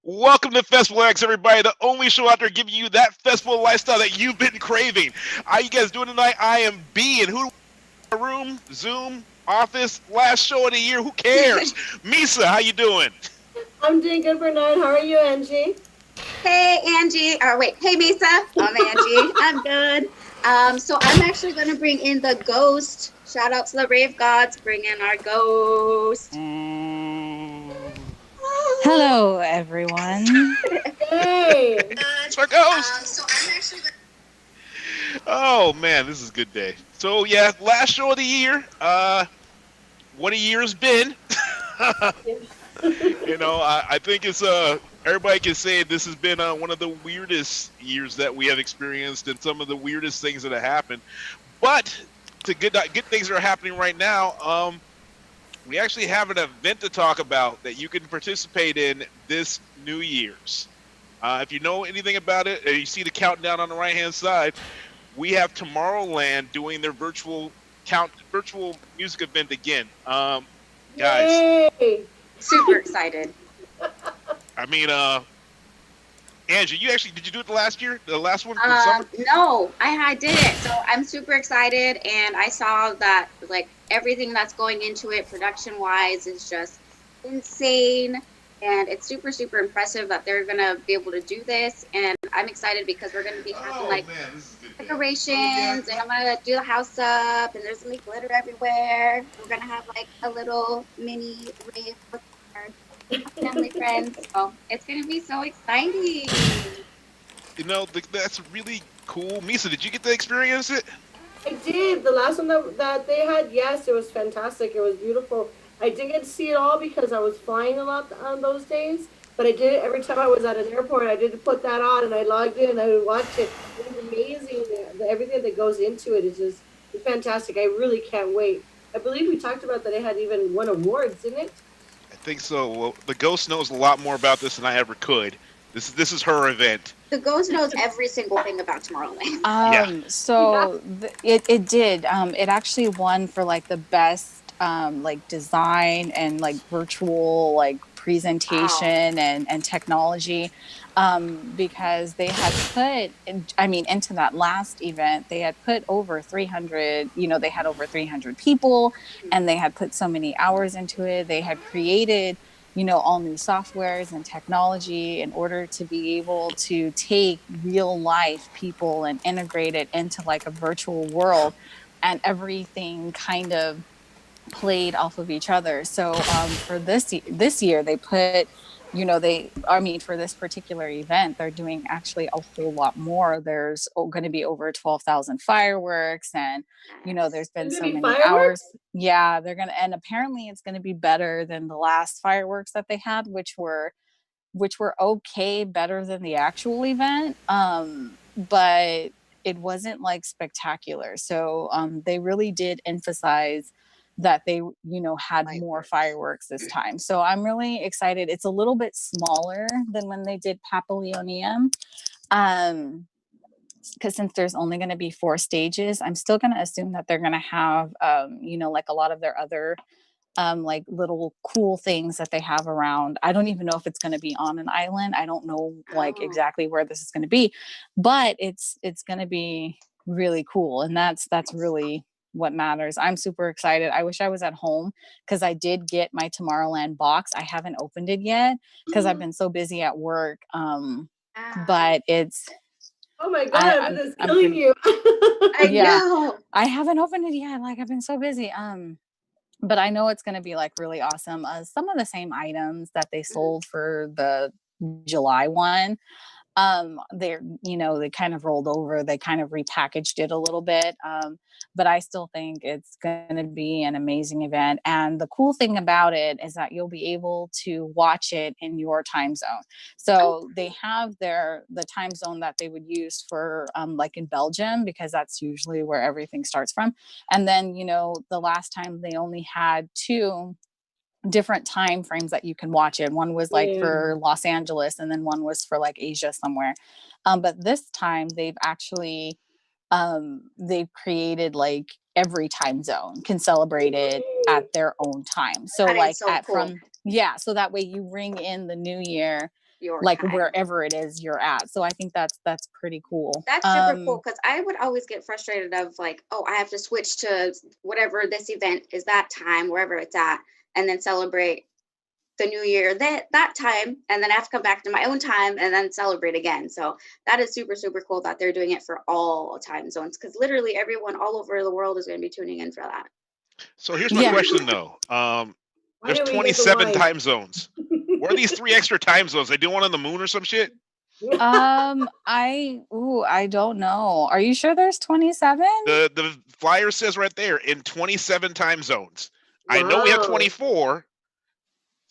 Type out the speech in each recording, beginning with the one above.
Welcome to Festival Addicts, everybody. The only show out there giving you that festival lifestyle that you've been craving. How you guys doing tonight? I am B, and who room, Zoom, office, last show of the year. Who cares? Misa, how you doing? I'm doing good, Bernard. How are you, Angie? Hey Angie, or wait, hey Misa, I'm Angie. I'm good. So I'm actually going to bring in the ghost. Shout out to the Rave Gods, bring in our ghost. Ooh, Hello, everyone. Hey, it's our ghost. So I'm actually Oh man, this is a good day. So yeah, last show of the year. What a year has been. I think it's everybody can say this has been one of the weirdest years that we have experienced, and some of the weirdest things that have happened. But to good things that are happening right now. We actually have an event to talk about that you can participate in this New Year's. If you know anything about it, you see the countdown on the right hand side. We have Tomorrowland doing their virtual music event again. Guys, yay! super excited. I mean, Angie, did you do it the last year? The last one in the summer? No, I did it. So I'm super excited, and I saw that like everything that's going into it, production wise, is just insane. And it's super impressive that they're gonna be able to do this. And I'm excited because we're gonna be having like Man, this is good. decorations, and I'm gonna do the house up, and there's gonna be glitter everywhere. We're gonna have like a little mini rave with our family friends. So it's gonna be so exciting. That's really cool. Misa, did you get to experience it? I did. The last one that they had, yes, it was fantastic. It was beautiful. I didn't get to see it all because I was flying a lot on those days, but I did it every time I was at an airport. I did put that on and I logged in and I would watch it. It was amazing. Everything that goes into it is just fantastic. I really can't wait. I believe we talked about that it had even won awards, didn't it? I think so. Well, the ghost knows a lot more about this than I ever could. This is her event. The ghost knows every single thing about Tomorrowland. Yeah. It did. It actually won for like the best like design and like virtual like Wow. presentation and technology, because they had into that last event they had put over 300. They had over 300 people, and they had put so many hours into it. They had created all new softwares and technology in order to be able to take real life people and integrate it into like a virtual world, and everything kind of played off of each other. So for this year they put, for this particular event they're doing actually a whole lot more. There's going to be over 12,000 fireworks, and Yes. there's been There's so gonna be many hours. fireworks. Yeah, they're gonna, and apparently it's going to be better than the last fireworks that they had, which were okay, better than the actual event. But it wasn't like spectacular. So they really did emphasize that they, had Light more works. fireworks this time. So I'm really excited. It's a little bit smaller than when they did Papillonium. Um, because since there's only going to be 4 stages, I'm still going to assume that they're going to have, like a lot of their other like little cool things that they have around. I don't even know if it's going to be on an island. I don't know like Oh. exactly where this is going to be, but it's going to be really cool, and that's really what matters. I'm super excited. I wish I was at home because I did get my Tomorrowland box. I haven't opened it yet because I've been so busy at work. Wow. But it's Oh my I, god, I'm this is I'm killing pretty you. I yeah. know. I haven't opened it yet. Like I've been so busy. But I know it's going to be like really awesome. Some of the same items that they Mhm. sold for the July one, they kind of rolled over. They kind of repackaged it a little bit. But I still think it's going to be an amazing event. And the cool thing about it is that you'll be able to watch it in your time zone. Oh, So they have the time zone that they would use for like in Belgium, because that's usually where everything starts from. And then the last time they only had two different time frames that you can watch it. One was like Yeah. for Los Angeles, and then one was for like Asia somewhere. But this time they've created like every time zone can celebrate it at their own time. So that is like so at cool. from yeah, so that way you ring in the new year your like time. wherever it is you're at. So I think that's pretty cool. That's super cool, because I would always get frustrated of like, oh, I have to switch to whatever this event is that time, wherever it's at, and then celebrate the new year that time, and then I have to come back to my own time and then celebrate again. So that is super, super cool that they're doing it for all time zones, because literally everyone all over the world is going to be tuning in for that. So here's my Yeah. question though. Why There's didn't we get the 27 wine? time zones. Where are these 3 extra time zones? They do one on the moon or some shit? I don't know. Are you sure there's 27? The flyer says right there in 27 time zones. I know we have Wow. 24.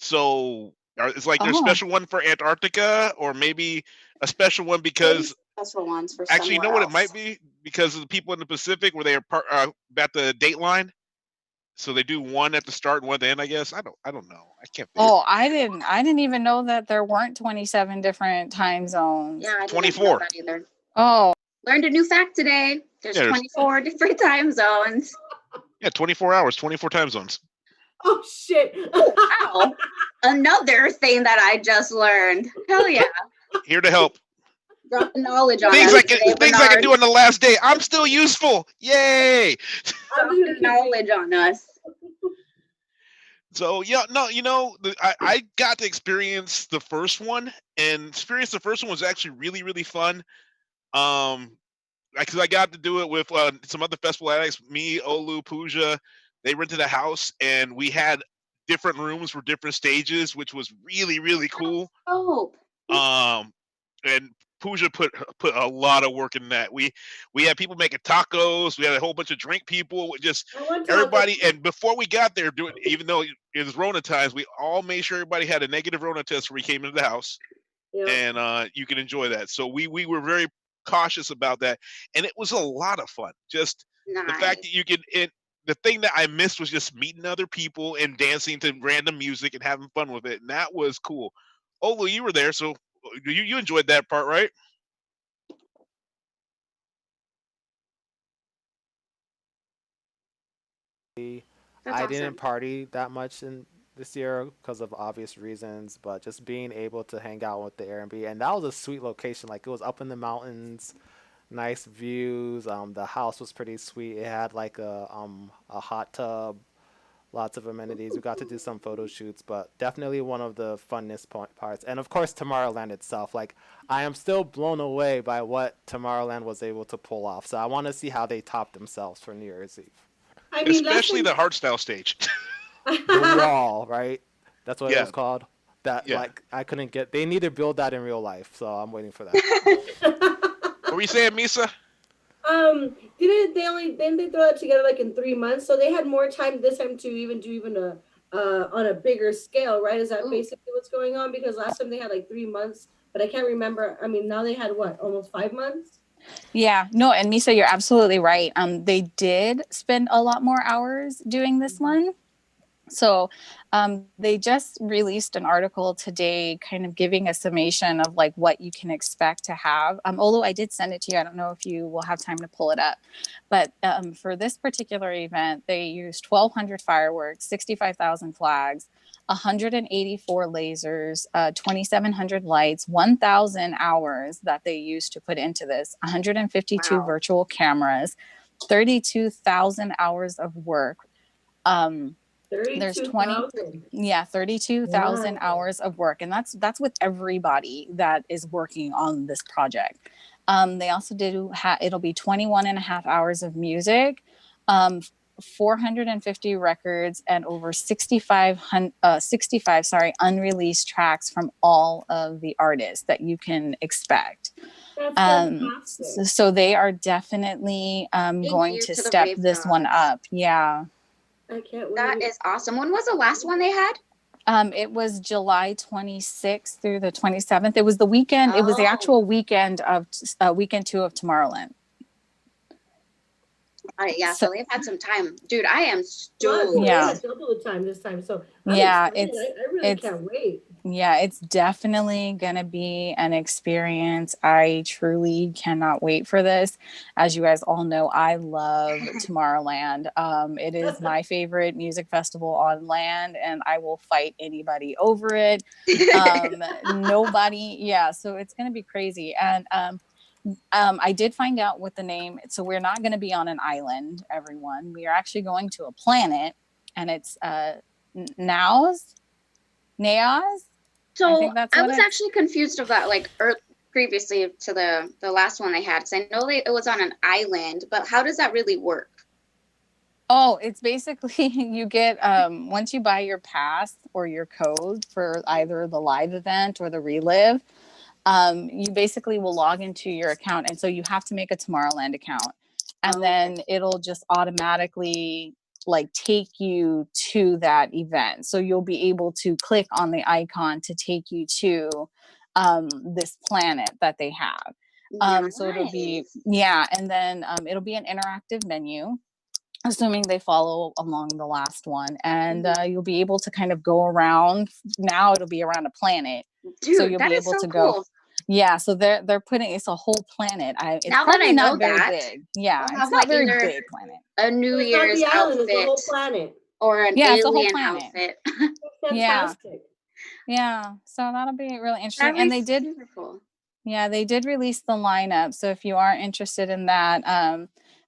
So it's like there's a Oh. special one for Antarctica, or maybe a special one because Special ones for actually, you know somewhere what it might else. be? Because of the people in the Pacific where they are at the date line. So they do one at the start and one at the end, I guess. I don't know. I can't think. Oh, I didn't even know that there weren't 27 different time zones. Yeah, I didn't 24. know that either. Oh, Learned a new fact today. There's Yeah, there's- 24 different time zones. Yeah, 24 hours, 24 time zones. Oh shit! Wow. Another thing that I just learned. Hell yeah. Here to help. Drop the knowledge on Things us I can today, things I can Bernard. do on the last day. I'm still useful. Yay! Drop the knowledge on us. So yeah, no, I got to experience the first one, and experience the first one was actually really, really fun. Because I got to do it with some other Festival Addicts, me, Olu, Pooja. They rented a house, and we had different rooms for different stages, which was really, really cool. Oh. And Pooja put a lot of work in that. We had people making tacos. We had a whole bunch of drink people. Just I want to everybody. And before we got there, even though it was Rona times, we all made sure everybody had a negative Rona test when we came into the house, Yeah. and you can enjoy that. So we were very cautious about that, and it was a lot of fun. Just Nice. the fact that you can. The thing that I missed was just meeting other people and dancing to random music and having fun with it, and that was cool. Olu, you were there, so you enjoyed that part, right? That's I awesome. didn't party that much in this year because of obvious reasons, but just being able to hang out with the Airbnb, and that was a sweet location. Like it was up in the mountains, nice views. The house was pretty sweet. It had like a hot tub, lots of amenities. We got to do some photo shoots, but definitely one of the funnest parts. And of course, Tomorrowland itself. Like I am still blown away by what Tomorrowland was able to pull off. So I want to see how they top themselves for New Year's Eve. I mean, Especially the hardstyle stage. The wall, right? That's what it Yeah. was called. That Yeah. like I couldn't get. They need to build that in real life, so I'm waiting for that. What were you saying, Misa? didn't they throw it together like in 3 months? So they had more time this time to do a on a bigger scale, right? Is that Ooh. basically what's going on? Because last time they had like 3 months, but I can't remember. I mean, now they had what, almost 5 months? yeah. No, and Misa, you're absolutely right. They did spend a lot more hours doing this one. So they just released an article today kind of giving a summation of like what you can expect to have. Although I did send it to you. I don't know if you will have time to pull it up. But for this particular event, they used 1,200 fireworks, 65,000 flags, 184 lasers, 2,700 lights, 1,000 hours that they used to put into this, 152 Wow. virtual cameras, 32,000 hours of work. There's 32,000. 32,000 Wow. hours of work, and that's with everybody that is working on this project. They also it'll be 21 and a half hours of music, 450 records, and over 65 unreleased tracks from all of the artists that you can expect. That's fantastic. So they are definitely going you to to the step Rave this one Gods. up. Yeah. I can't wait. That is awesome. When was the last one they had? It was July 26th through the 27th. It was the weekend. It was the Oh. actual weekend of weekend 2 of Tomorrowland. All right, yeah, So- so they've had some time. Dude, I am Well, stoked. they Yeah. had double the time this time. So I'm Yeah, excited. I really it's- can't wait. Yeah, it's definitely going to be an experience. I truly cannot wait for this. As you guys all know, I love Tomorrowland. It is my favorite music festival on land, and I will fight anybody over it. Nobody, yeah, so it's going to be crazy. And I did find out what the name, so we're not going to be on an island, everyone. We are actually going to a planet, and it's Naos. Naos? I So think that's I what was it's. actually confused about like previously to the last one they had, because I know it was on an island, but how does that really work? Oh, it's basically you get once you buy your pass or your code for either the live event or the relive, you basically will log into your account, and so you have to make a Tomorrowland account, and then it'll just automatically like take you to that event. So you'll be able to click on the icon to take you to this planet that they have. So it'll be, Nice. yeah, and then it'll be an interactive menu, assuming they follow along the last one, and you'll be able to kind of go around. Now it'll be around a planet, so Dude, you'll that be is able so to go. cool. Yeah, so they're putting, it's a whole planet. It's Now that I probably know not very that, big. Yeah, I'll it's have not like very either big planet. a New So it's not Year's the island; it's the outfit whole planet. or an Yeah, it's a whole alien planet. outfit. It's Yeah, fantastic. yeah. So that'll be really That'd interesting. be And they did, super cool. yeah, they did release the lineup. So if you are interested in that,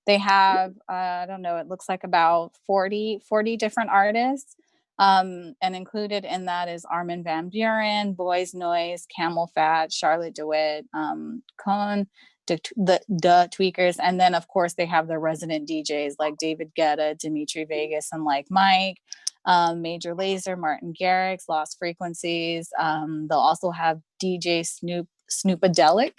they have, I don't know, it looks like about 40 different artists. And included in that is Armin van Buren, Boys Noise, Camel Fat, Charlotte DeWitt, Cone, the Tweakers. And then, of course, they have their resident DJs like David Guetta, Dimitri Vegas, and like Mike. Major Lazer, Martin Garrix, Lost Frequencies. They'll also have DJ Snoopadelic.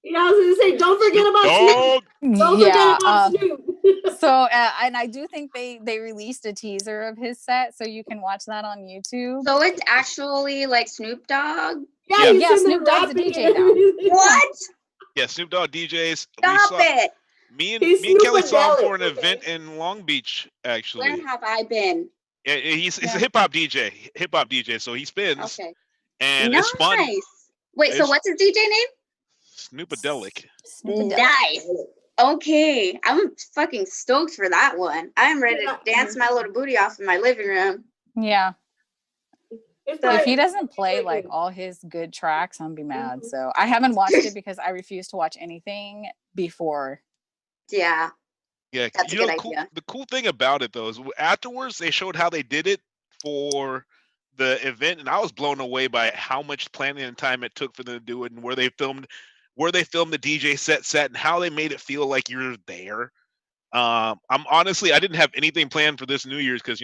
Yeah, I was gonna say, don't forget Snoop about Snoop. Dogg. Don't forget Yeah. about Snoop. So, and I do think they released a teaser of his set, so you can watch that on YouTube. So it's actually like Snoop Dogg. Yeah, Yeah. he's Yeah, in there Snoop Dogg's a rapping DJ and now. everything. What? Yeah, Snoop Dogg DJs. We Stop saw it. He's me and Kelly saw him Snoopadelic, for an okay? event in Long Beach. Where Actually, have I been? yeah, he's a Yeah. hip hop DJ. So he spins, Okay. and it's fun. Nice. Wait, so It's what's his DJ name? Snoopadelic. Snoopadelic. Nice. Okay. I'm fucking stoked for that one. I'm ready to dance my little booty off in my living room. Yeah. It's So If he like- doesn't play it's like like- all his good tracks, I'm be mad. Mhm. So I haven't watched it because I refuse to watch anything before. yeah. Yeah, That's a you know, good idea. the cool thing about it though is afterwards they showed how they did it for the event, and I was blown away by how much planning and time it took for them to do it, and where they filmed the DJ set, and how they made it feel like you're there. I'm honestly, I didn't have anything planned for this New Year's because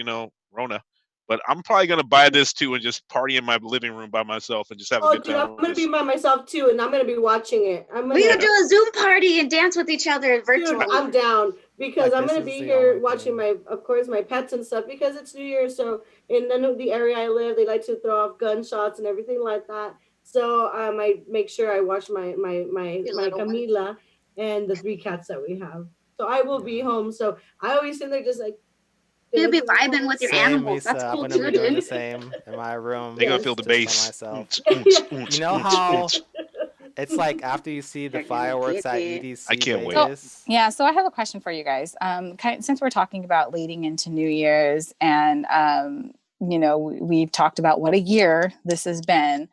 Rona, but I'm probably gonna buy this too and just party in my living room by myself and just have a Oh, good dude, time. I'm gonna be by myself too, and I'm gonna be watching it. We could do a Zoom party and dance with each other Dude, virtually. I'm down because Like, I'm this gonna is be the here only watching thing. of course, my pets and stuff because it's New Year. So in the area I live, they like to throw off gunshots and everything like that. So I make sure I watch my Your little ones. Camila and the 3 cats that we have. So I will be Yeah. home. So I always sit there just like. You'll be dancing vibing with your Same, animals. That's Lisa. I'm cool gonna too, be doing the dude. same in my room. They're gonna Yes. feel the just by bass. myself. Yeah. You know how it's like after you see the They're gonna fireworks get at it. EDC I can't wait. Vegas. Yeah, so I have a question for you guys. Since we're talking about leading into New Year's, and we've talked about what a year this has been.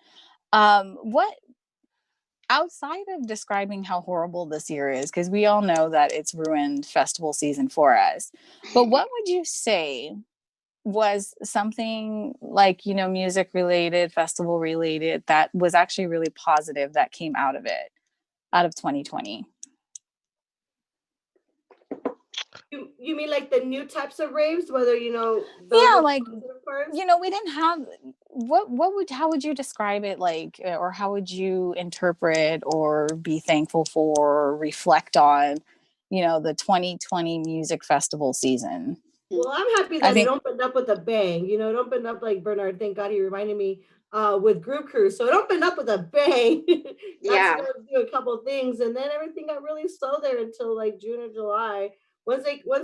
What outside of describing how horrible this year is, because we all know that it's ruined festival season for us, but what would you say was something like, music related, festival related, that was actually really positive that came out of 2020? You mean like the new types of raves, whether those Yeah, are like, positive first? we didn't have how would you describe it, like, or how would you interpret or be thankful for or reflect on, the 2020 music festival season? Well, I'm happy I that it think, opened up with a bang. It opened up like Bernard. Thank God he reminded me with Group Cruise. So it opened up with a bang. Yeah. Got to go do a couple of things, and then everything got really slow there until like June or July. Once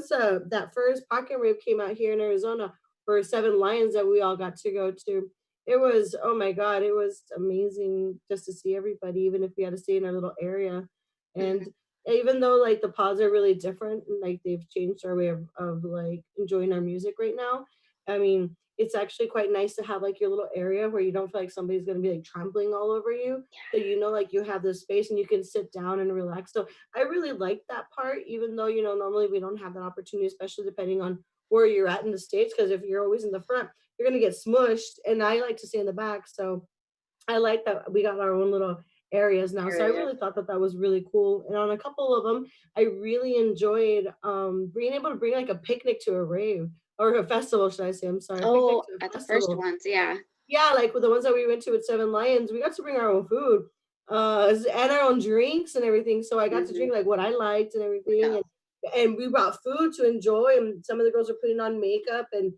that first pocket rave came out here in Arizona for Seven Lions that we all got to go to, It was, oh my God, it was amazing just to see everybody, even if we had to stay in our little area. Mhm. And even though like the pods are really different and like they've changed our way of like enjoying our music right now, I mean, it's actually quite nice to have like your little area where you don't feel like somebody's gonna be like trampling all over you. So you know like you have this space and you can sit down and relax. So I really like that part, even though normally we don't have that opportunity, especially depending on where you're at in the States, because if you're always in the front you're gonna get smushed. And I like to stay in the back, so I like that we got our own little areas now. So I Area. really thought that that was really cool. And on a couple of them, I really enjoyed being able to bring like a picnic to a rave or a festival, should I say? I'm sorry, a picnic Oh, to at a the first festival. ones, yeah. Yeah, like with the ones that we went to at Seven Lions, we got to bring our own food, and our own drinks and everything. So I got to Hmm. drink like what I liked and everything, Yeah. and we brought food to enjoy. And some of the girls were putting on makeup, and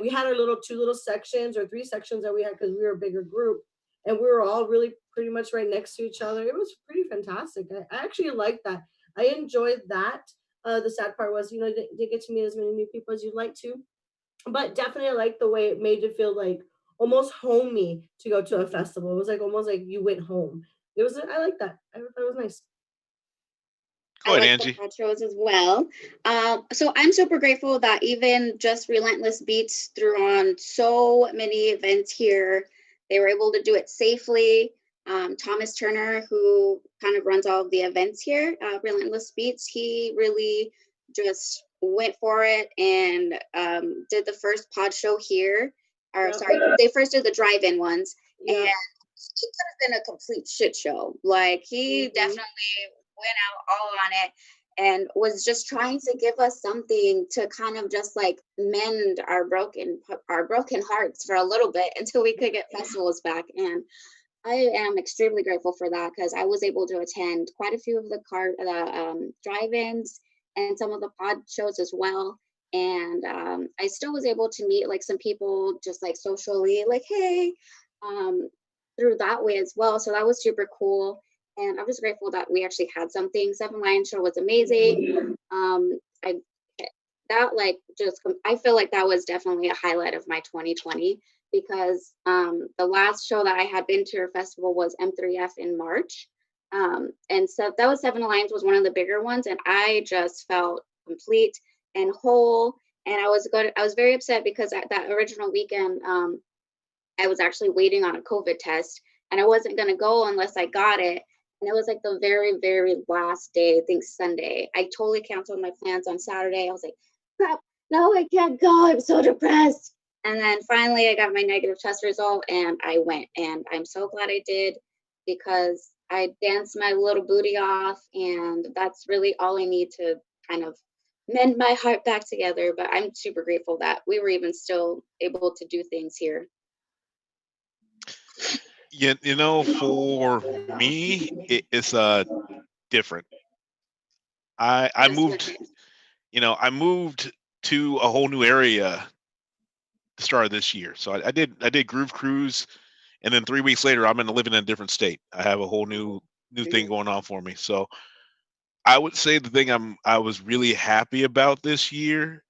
we had our little two little sections or three sections that we had because we were a bigger group, and we were all really pretty much right next to each other. It was pretty fantastic. I actually liked that. I enjoyed that. The sad part was, you didn't get to meet as many new people as you'd like to, but definitely like the way it made it feel like almost homey to go to a Mhm. festival. It was like almost like you went home. I like that. I thought that was nice. I Go ahead, like the Angie. pod shows as well. So I'm super grateful that even just Relentless Beats threw on so many events here. They were able to do it safely. Thomas Turner, who kind of runs all of the events here, Relentless Beats, he really just went for it and did the first pod show here. Or Yep. sorry, they first did the drive-in ones, and Yep. it could have been a complete shit show. Like he Hmm. definitely went out all on it and was just trying to give us something to kind of just like mend our broken hearts for a little bit until we could get festivals back. And I am extremely grateful for that because I was able to attend quite a few of the drive-ins and some of the pod shows as well. And I still was able to meet like some people just like socially, like hey, um, through that way as well. So that was super cool. And I'm just grateful that we actually had something. Seven Lion Show was amazing. I that like just I feel like that was definitely a highlight of my 2020 because the last show that I had been to a festival was M3F in March. And so that was Seven Alliance was one of the bigger ones, and I just felt complete and whole. And I was very upset because that original weekend, I was actually waiting on a COVID test, and I wasn't gonna go unless I got it. And it was like the very, very last day, I think Sunday. I totally canceled my plans on Saturday. I was like, crap, no, I can't go. I'm so depressed. And then finally, I got my negative test result and I went. And I'm so glad I did because I danced my little booty off. And that's really all I need to kind of mend my heart back together. But I'm super grateful that we were even still able to do things here. For me, it's different. I Just moved, different. I moved to a whole new area the start of this year. So I did Groove Cruise, and then 3 weeks later, I'm gonna live in a different state. I have a whole new thing going on for me. So I would say the thing I was really happy about this year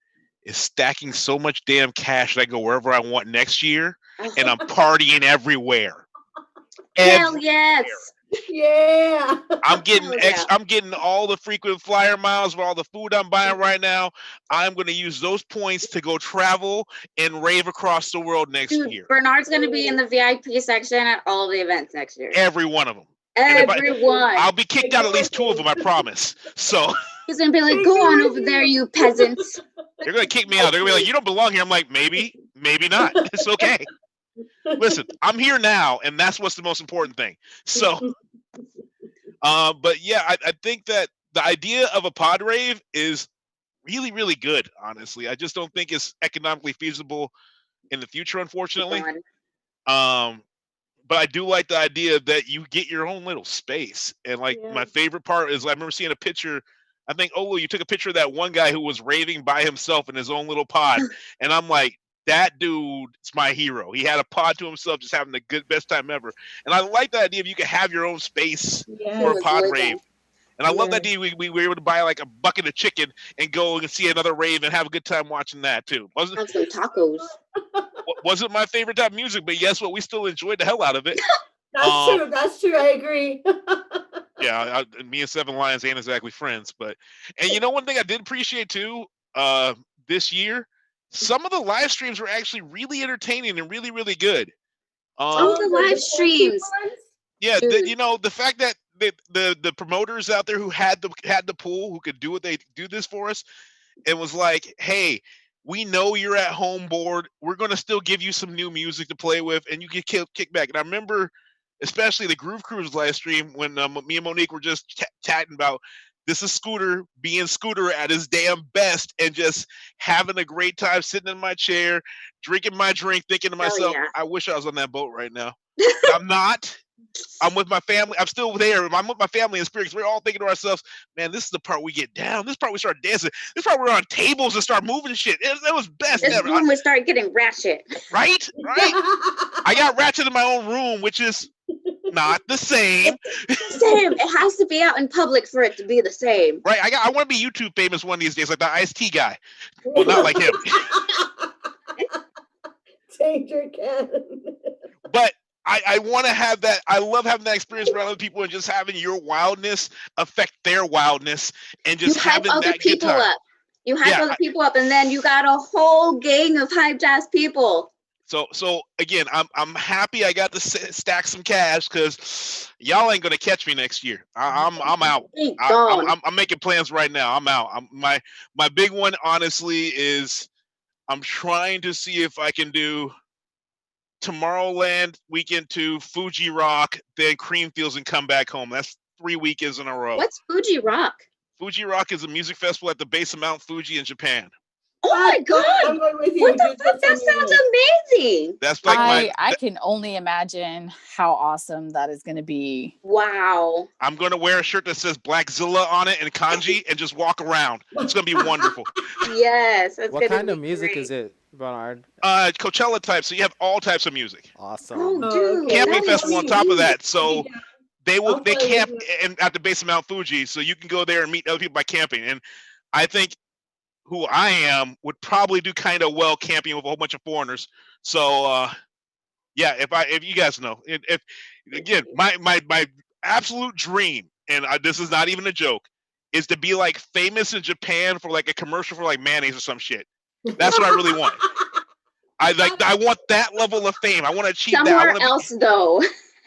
is stacking so much damn cash that I go wherever I want next year, and I'm partying everywhere. Hell Everywhere. yes. Yeah. Hell yeah. I'm getting all the frequent flyer miles for all the food I'm buying right now. I'm going to use those points to go travel and rave across the world next Dude, year. Bernard's going to be in the VIP section at all the events next year. Every one of them. And Everyone. I'll be kicked Take out me at with least two of them, you. I promise. So He's going to be like, Take go me on with over there, you. you peasants. they're going to kick me out. They're going to be like, you don't belong here. I'm like, maybe, maybe not. It's okay. Listen, I'm here now, and that's what's the most important thing. So, but yeah, I think that the idea of a pod rave is really, really good, honestly. I just don't think it's economically feasible in the future, unfortunately. Gone. Um, but I do like the idea that you get your own little space. And like Yeah. my favorite part is I remember seeing a picture. I think, oh, you took a picture of that one guy who was raving by himself in his own little pod. And I'm like, that dude is my hero. He had a pod to himself, just having the best time ever. And I like the idea of you can have your own space He for a Yes. was pod rave. living. And I love Yeah. that day we were able to buy like a bucket of chicken and go and see another rave and have a good time watching that too. Have some tacos. Wasn't my favorite type of music, but guess what? We still enjoyed the hell out of it. That's Um, true. That's true. I agree. yeah, me and Seven Lions ain't exactly friends, but and one thing I did appreciate too, this year, some of the live streams were actually really entertaining and really really good. Oh, the live streams. Yeah, Dude. the fact that the promoters out there who had the pool who could do what they do this for us, and was like, hey, we know you're at home bored. We're gonna still give you some new music to play with, and you get kick back. And I remember, especially the Groove Cruise live stream when me and Monique were just chatting about this is Scooter being Scooter at his damn best and just having a great time sitting in my chair, drinking my drink, thinking to Hell myself, yeah. I wish I was on that boat right now. But I'm not. I'm with my family. I'm still there. I'm with my family in spirit because we're all thinking to ourselves, man, this is the part we get down. This part we start dancing. This part we're on tables and start moving shit. It was best This ever. room would start getting ratchet. Right? I got ratchet in my own room, which is not the same. Same. It has to be out in public for it to be the same. Right? I want to be YouTube famous one of these days, like the Ice-T guy. Well, not like him. Danger cannon. But I want to have that. I love having that experience around other people and just having your wildness affect their wildness and just You hype having other that good people time. up. You hype Yeah, other people up, and then you got a whole gang of hyped ass people. So again, I'm happy I got to stack some cash because y'all ain't gonna catch me next year. I'm out. I'm making plans right now. I'm out. My big one, honestly, is I'm trying to see if I can do Tomorrowland weekend to Fuji Rock, then Creamfields, and come back home. That's 3 weekends in a row. What's Fuji Rock? Fuji Rock is a music festival at the base of Mount Fuji in Japan. Oh my god! I'm going with you. What the Dude, fuck? That that's sounds amazing. That's like I can only imagine how awesome that is going to be. Wow. I'm going to wear a shirt that says Blackzilla on it in kanji and just walk around. It's going to be wonderful. Yes. That's What kind of music is it, Bernard? Coachella type, so you have all types of music. Awesome. Oh, dude. okay. Camping that festival on is top of sweet. that, so they I'll camp play at the base of Mount Fuji, so you can go there and meet other people by camping. And I think who I am would probably do kind of well camping with a whole bunch of foreigners. So yeah, if you guys know, if again, my absolute dream, and this is not even a joke, is to be like famous in Japan for like a commercial for like mayonnaise or some shit. That's what I really want. I want that level of fame. I want to achieve Somewhere that. else, though.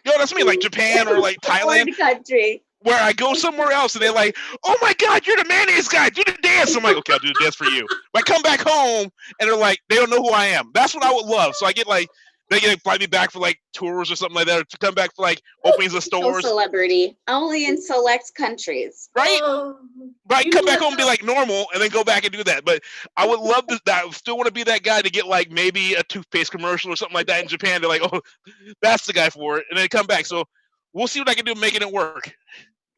That's me, like Japan or like Thailand, Foreign country. where I go somewhere else and they're like, "Oh my God, you're the mayonnaise guy. Do the dance." I'm like, "Okay, I'll do the dance for you." But I come back home and they're like, they don't know who I am. That's what I would love. So I get like, they get fly me back for like tours or something like that, or to come back for like openings of So stores, celebrity. Only in select countries. right? Oh, But I you come know back what, home and be like normal, and then go back and do that. But I would love to. I still want to be that guy to get like maybe a toothpaste commercial or something like that in Japan. They're like, "Oh, that's the guy for it," and then come back. So we'll see what I can do making it work.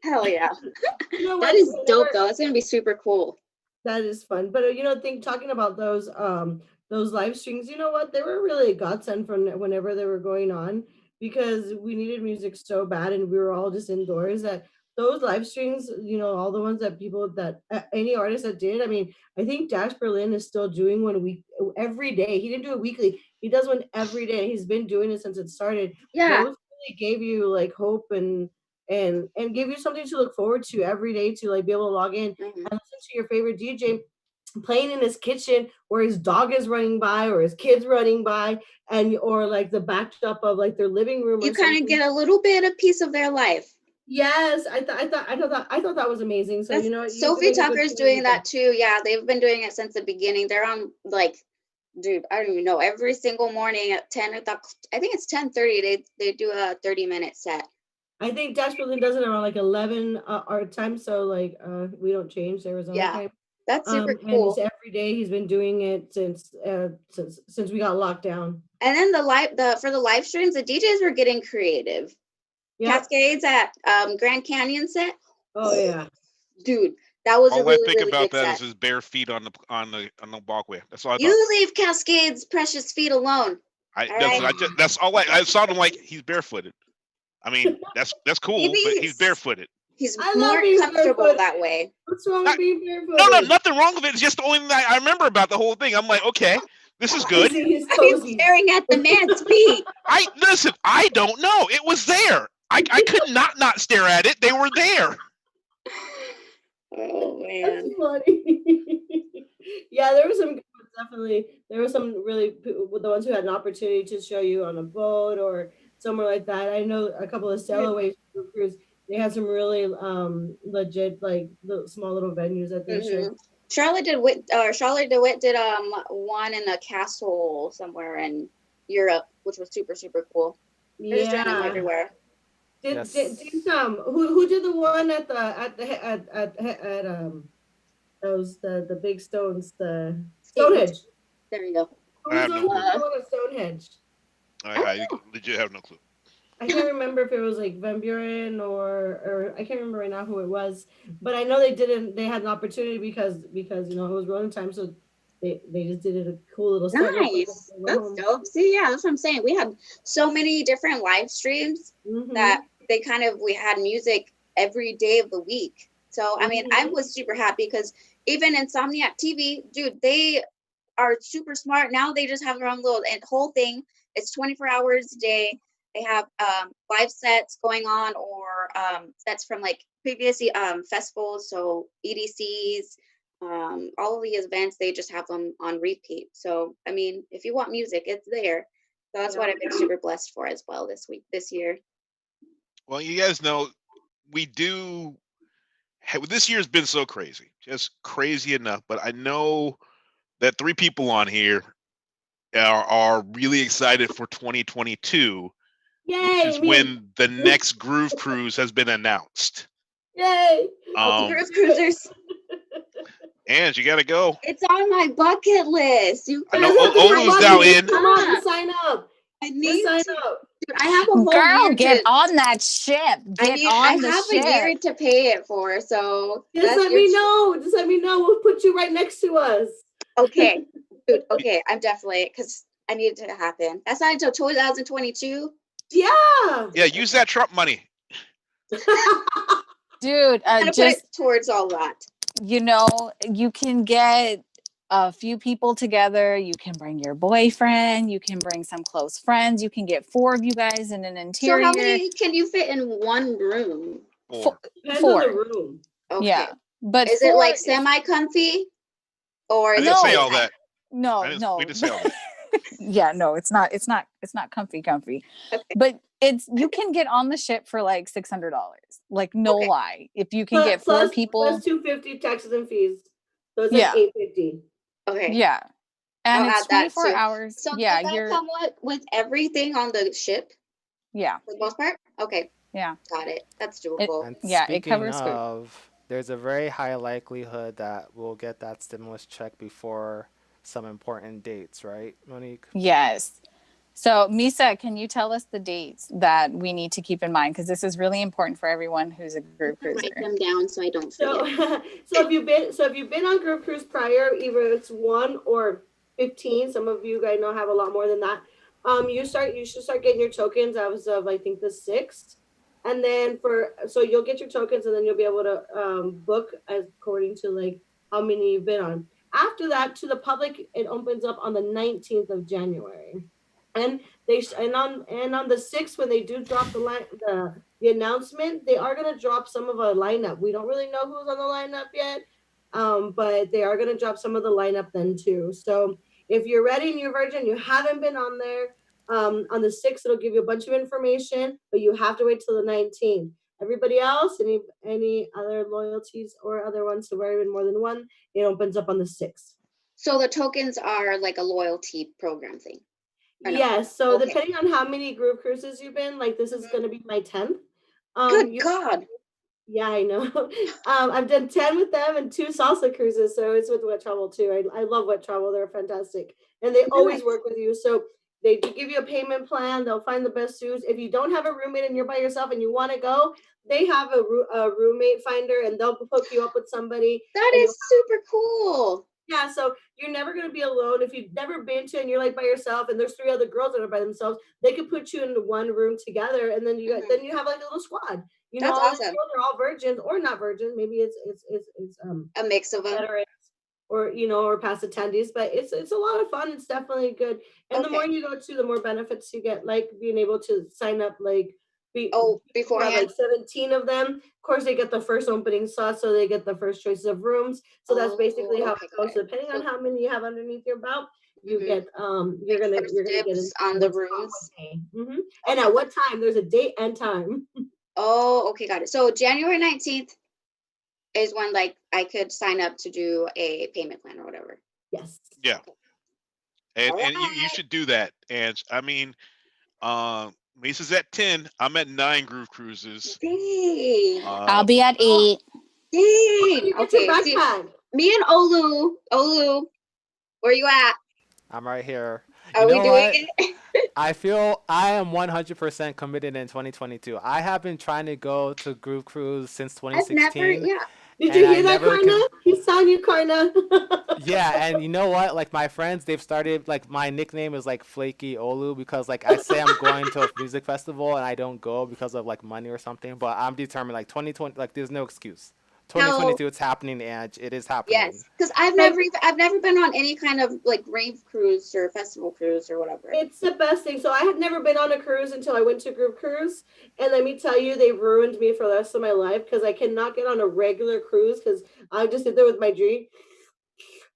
Hell yeah. you know That what, is whenever- dope, though. That's going to be super cool. That is fun. But talking about those live streams, you know what? They were really a godsend from whenever they were going on, because we needed music so bad and we were all just indoors, that those live streams, all the ones that people that any artist that did, I mean, I think Dash Berlin is still doing one a week every day. He didn't do it weekly. He does one every day. He's been doing it since it started. Yeah. Those really gave you like hope and give you something to look forward to every day, to like be able to log in Mhm. and listen to your favorite DJ playing in his kitchen where his dog is running by or his kids running by, and or like the backdrop of like their living room. You kind of get a little bit of piece of their life. Yes, I thought that was amazing. So Sophie Tucker's doing that too. Yeah, they've been doing it since the beginning. They're on like, dude, I don't even know. Every single morning at 10 o'clock, I think it's 10:30. They do a 30-minute set. I think Dash Berlin does it around like 11 our time. So like we don't change Arizona time. That's super And cool. it's every day. He's been doing it since we got locked down. And then for the live streams, the DJs were getting creative. Yeah. Cascades at Grand Canyon set. Oh yeah. Dude, that was a All really, I think really about good that is set. his bare feet on the walkway. That's all I thought. You leave Cascades' precious feet alone. That's all I saw him like he's barefooted. I mean, that's cool, Maybe but he's barefooted. He's I love more being comfortable barefoot. that way. What's wrong Not- with being No, barefooted? nothing wrong with it. It's just the only thing I remember about the whole thing. I'm like, okay, this is I good. see his Why are you toesies. staring at the man's feet? I listen. I don't know. It was there. I could not stare at it. They were there. Oh That's man. funny. Yeah, there was some good ones, definitely. There were some really the ones who had an opportunity to show you on a boat or somewhere like that. I know a couple of sail away cruise. They had some really legit like small little venues that they showed. Charlotte DeWitt did one in a castle somewhere in Europe, which was super super cool. They're just doing them Yeah. everywhere. Yes. Who did the one at those the big stones, the Stonehenge? There you go. Who I was have the no one clue. who did the one at Stonehenge? I legit have no clue. I can't remember if it was like Van Buren or I can't remember right now who it was, but I know they had an opportunity because it was rolling time, so they just did it a cool little set real quick Nice. and they went That's home. dope. See, yeah, that's what I'm saying. We had so many different live streams Mhm. that we had music every day of the week. So I mean, I was super happy because even Insomniac TV, dude, they are super smart. Now they just have their own little whole thing. It's 24 hours a day. They have live sets going on or sets from like previous festivals, so EDCs, all of the events, they just have them on repeat. So I mean, if you want music, it's there. So that's what I've been super blessed for as well this year. Well, you guys know we do. This year's been so crazy, just crazy enough. But I know that 3 people on here are really excited for 2022, which is Yay! when the next Groove Cruise has been announced. Yay! Groove Cruisers. And you got to go. It's on my bucket list. You I know That's not Olu's your now bucket. in. Come on, just sign up. I Just need sign to. up. Dude, I have a whole Girl, year get to. on that ship. Get I on the have ship. a year to pay it for, so Just let me know. Just let me know. We'll put you right next to us. Okay, dude. Okay, I'm definitely because I need it to happen. That's not until 2022. Yeah. Yeah, use that Trump money. Dude, I'm gonna put just it towards all that. you can get a few people together. You can bring your boyfriend. You can bring some close friends. You can get 4 of you guys in an So interior. how many can you fit in one room? 4. Depends Four. on the room. Okay. Yeah, but Is it like semi-comfy, or I is didn't it say like all that. no. We didn't say all that. Yeah, no, it's not comfy. Okay. But you can get on the ship for like $600. Like no Okay. lie. If you can get 4 people plus $250 taxes and fees. So it's Yeah. like $850. okay? Yeah. And I'll it's add that 24 too. hours. So Yeah, does that you're come with everything on the ship yeah. for the most part? Okay, Yeah. got it. That's doable. And Yeah, it speaking covers food. of, there's a very high likelihood that we'll get that stimulus check before some important dates, right, Monique? Yes. So, Misa, can you tell us the dates that we need to keep in mind? Because this is really important for everyone who's a group cruiser. Write them down so I don't So, forget. so if you've been on group cruise prior, either it's 1 or 15. Some of you guys know have a lot more than that. You should start getting your tokens as of I think the 6th, and then so you'll get your tokens, and then you'll be able to book according to like how many you've been on. After that, to the public, it opens up on the 19th of January. And on the 6th, when they do drop the announcement, they are gonna drop some of a lineup. We don't really know who's on the lineup yet, but they are gonna drop some of the lineup then too. So if you're ready and you're virgin, you haven't been on there, on the 6th, it'll give you a bunch of information, but you have to wait till the 19th. Everybody else, any other loyalties or other ones to wear even more than one, it opens up on the 6th. So the tokens are like a loyalty program thing. Or no? Yes. So Okay. depending on how many group cruises you've been, like this is going to be my 10th. Good God. Yeah, I know. I've done 10 with them and 2 salsa cruises. So it's with Wet Travel too. I love Wet Travel. They're fantastic. And they always work with you. So they give you a payment plan. They'll find the best suits. If you don't have a roommate and you're by yourself and you want to go, they have a roommate finder and they'll hook you up with somebody. That is super cool. Yeah, so you're never going to be alone. If you've never been to and you're like by yourself and there's 3 other girls that are by themselves, they could put you into one room together and then you have like a little squad. You know, That's all these awesome. girls are all virgins or not virgins. Maybe it's A mix of them. veterans or or past attendees, but it's a lot of fun. It's definitely good. And the more Okay. you go to, the more benefits you get, like being able to sign up Oh, we have beforehand. like 17 of them. Of course, they get the first opening slot, so they get the first choice of rooms. So that's basically Oh, how okay, it got goes. it. Depending on So, how many you have underneath your belt, you mhm, get like first you're gonna get dibs into on the what's on rooms. what day. And Okay. at what time? There's a date and time. Oh, okay, got it. So January 19th is when like I could sign up to do a payment plan or whatever. Yes. Yeah, Okay. and All you right. should do that. And I mean, Lisa's at 10. I'm at 9 Groove Cruises. Dang. I'll Uh, be at Oh, 8. Dang. you get your Okay. See, backpack. me and Olu, where you at? I'm right here. You Are we know doing what? it? I feel I am 100% committed in 2022. I have been trying to go to Groove Cruise since I've never, 2016, yeah. Did you and I hear that, never Karna? can. He's on you, Karna. Yeah, and you know what? Like my friends, they've started like my nickname is like Flaky Olu because like I say I'm going to a music festival and I don't go because of like money or something. But I'm determined. Like 2020, like there's no excuse. No. 2022, it's happening, and it is happening. Yes, because I've never been on any kind of like rave cruise or festival cruise or whatever. It's the best thing. So I had never been on a cruise until I went to a group cruise, and let me tell you, they ruined me for the rest of my life because I cannot get on a regular cruise because I just sit there with my drink,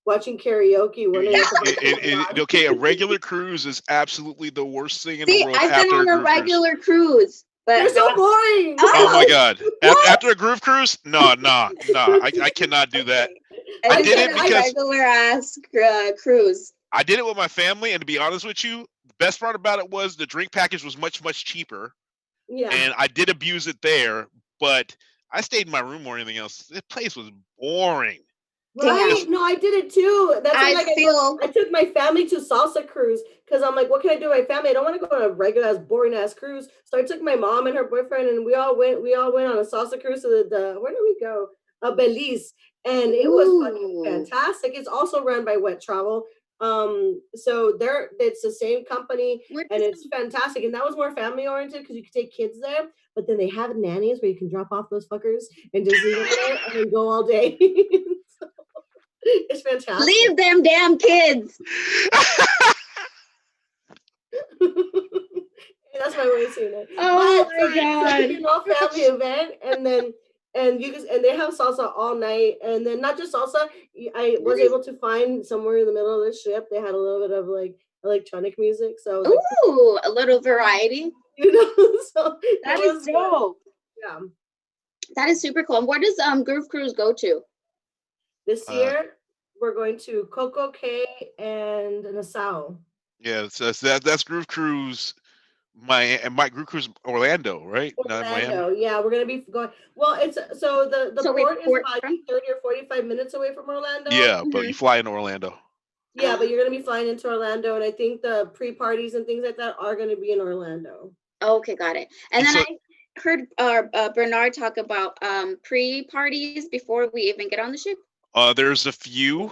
watching karaoke, wondering what the fuck's going on. okay, a regular cruise is absolutely the worst thing in the See, world I've been after a on a groove cruise. regular cruise, They're but so not. boring. Oh my Oh, god! what? After a groove cruise, no, nah, nah. I cannot do that. Okay. I I just did did it a because regular ass cruise. I did it with my family, and to be honest with you, the best part about it was the drink package was much cheaper, Yeah. and I did abuse it there. But I stayed in my room more than anything else. The place was boring. Right? Damn. Just No, I did it too. That's why, I like, feel I took my family to salsa cruise because I'm like, what can I do with my family? I don't want to go on a regular ass, boring ass cruise. So I took my mom and her boyfriend, and we all went. We all went on a salsa cruise to the where did we go? Belize, and it was fucking ooh. fantastic. It's also run by Wet Travel. So it's the same company, Where and does it's fantastic. And that was more family oriented because you could take kids there. But then they have nannies where you can drop off those fuckers and just leave them there and then go all day. It's fantastic. leave them damn kids? That's my way of saying it. Oh But my it's like god. an all family event, and then and they have salsa all night, and then not just salsa. I was Nice. able to find somewhere in the middle of the ship they had a little bit of like electronic music, so I was like, Ooh, a little variety. so it That is was good. dope. Yeah. That is super cool. And where does Groove Cruise go to? This uh, year we're going to Coco Cay and Nassau. yeah, that's Groove Cruise. My Groove Cruise Orlando, right? Not Miami. Orlando, yeah, we're gonna be going. Well, it's so the So we port is port about from? 30 or 45 minutes away from Orlando. Yeah, but you Mhm. fly into Orlando. Yeah, but you're gonna be flying into Orlando, and I think the pre-parties and things like that are gonna be in Orlando. Okay, got it. And And then so I heard Bernard talk about pre-parties before we even get on the ship. there's a few.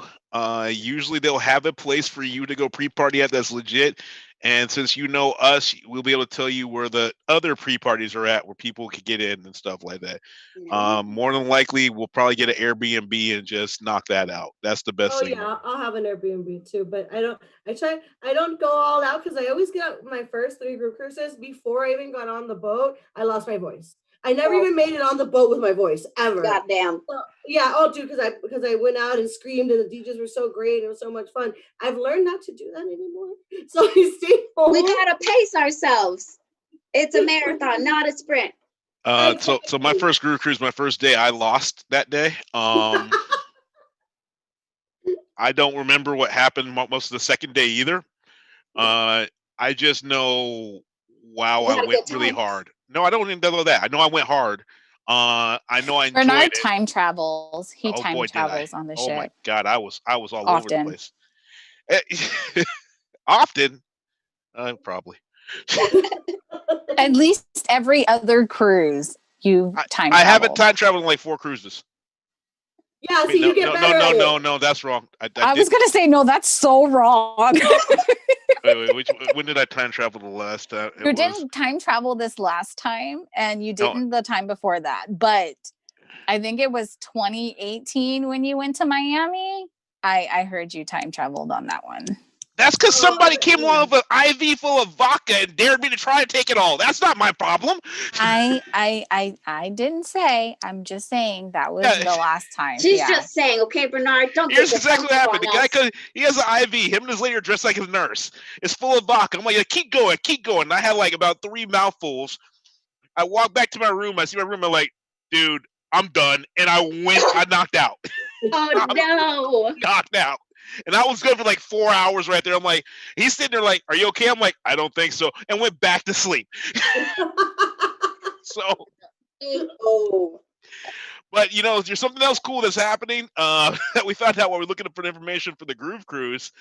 Usually they'll have a place for you to go pre-party at that's legit. And since you know us, we'll be able to tell you where the other pre-parties are at, where people could get in and stuff like that. Yeah. More than likely, we'll probably get an Airbnb and just knock that out. That's the best Oh thing. yeah, I'll have an Airbnb too, but I don't go all out because I always get my first 3 group cruises before I even got on the boat. I lost my voice. I never Oh, even made it on the boat with my voice ever. goddamn. So, yeah, oh, dude, because I went out and screamed, and the DJs were so great. It was so much fun. I've learned not to do that anymore. So I stay We home. gotta pace ourselves. It's a marathon, not a sprint. So my first Groove Cruise, my first day, I lost that day. I don't remember what happened most of the second day either. I just know, wow, You I had a went good really time. hard. No, I don't even know that. I know I went hard. I know I enjoyed Bernard it. time travels. He Oh time boy, did I! travels on the Oh my ship God, I was all over the often. place. Often, probably. At least every other cruise, you time I haven't traveled. time traveled in like 4 cruises. Yeah, Wait, see, you get better at it. no. That's wrong. I I was did. gonna say no. That's so wrong. Wait, when did I time travel the last time? You didn't time travel this last time, and you No, didn't the time before that. But I think it was 2018 when you went to Miami. I heard you time traveled on that one. that's because Oh, somebody came along with an IV full of vodka and dared me to try and take it all. That's not my problem. I didn't say. I'm just saying that was Yeah, the last time. She's Yeah. just saying, okay, Bernard, don't get here's exactly what defensive happened. The on guy, us. he has an IV. Him and his lady are dressed like his nurse. It's full of vodka. I'm like, yeah, keep going, keep going. And I had like about 3 mouthfuls. I walked back to my room. I see my room. I'm like, dude, I'm done. And I knocked out. Oh no. Knocked out. And I was good for like 4 hours right there. I'm like, he's sitting there like, are you okay? I'm like, I don't think so. And went back to sleep. So, Oh. but there's something else cool that's happening that we found out while we're looking for information for the Groove Cruise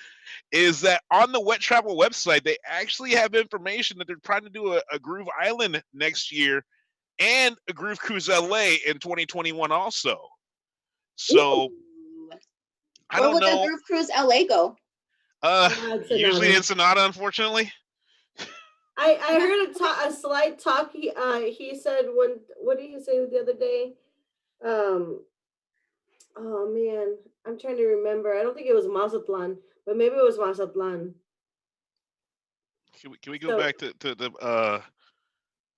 is that on the Wet Travel website, they actually have information that they're trying to do a Groove Island next year and a Groove Cruise LA in 2021 also. So, Ooh. I Where don't would the know. Groove Cruise LA go? Usually in Sonata, unfortunately. I heard a slight talk. He said what did he say the other day? Oh man, I'm trying to remember. I don't think it was Mazatlan, but maybe it was Mazatlan. Can we go So back to the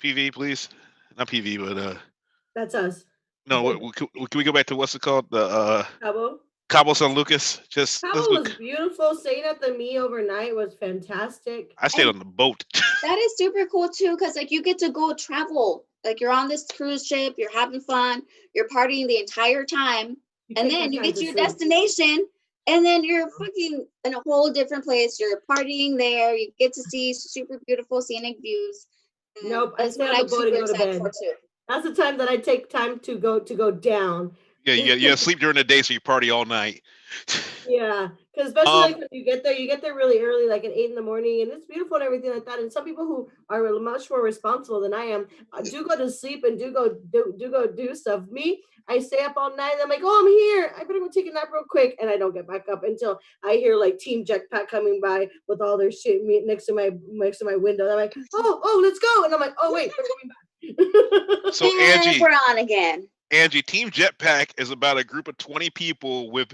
PV, please? Not PV, but that's us. no. Can we go back to what's it called? The Cabo. Cabo San Lucas. Cabo was beautiful. Staying at the Me overnight was fantastic. I stayed And on the boat. that is super cool too, because like you get to go travel. Like you're on this cruise ship, you're having fun, you're partying the entire time, You and take then that you time get to to your sleep. destination, and then you're fucking in a whole different place. You're partying there, you get to see super beautiful scenic views. And Nope, I that's stay what on the I'm boat and super go to excited bed. for too. That's the time that I take time to go down. Yeah, you gotta sleep during the day, so you party all night. Yeah, because especially like when you get there really early, like at 8 in the morning, and it's beautiful and everything like that. And some people who are much more responsible than I am do go to sleep and do go do stuff. Me, I stay up all night. And I'm like, oh, I'm here. I better go take a nap real quick, and I don't get back up until I hear like Team Jetpack coming by with all their shit next to my window. And I'm like, oh, let's go. And I'm like, oh wait, they're coming back. So And we're on again. Angie, Team Jetpack is about a group of 20 people with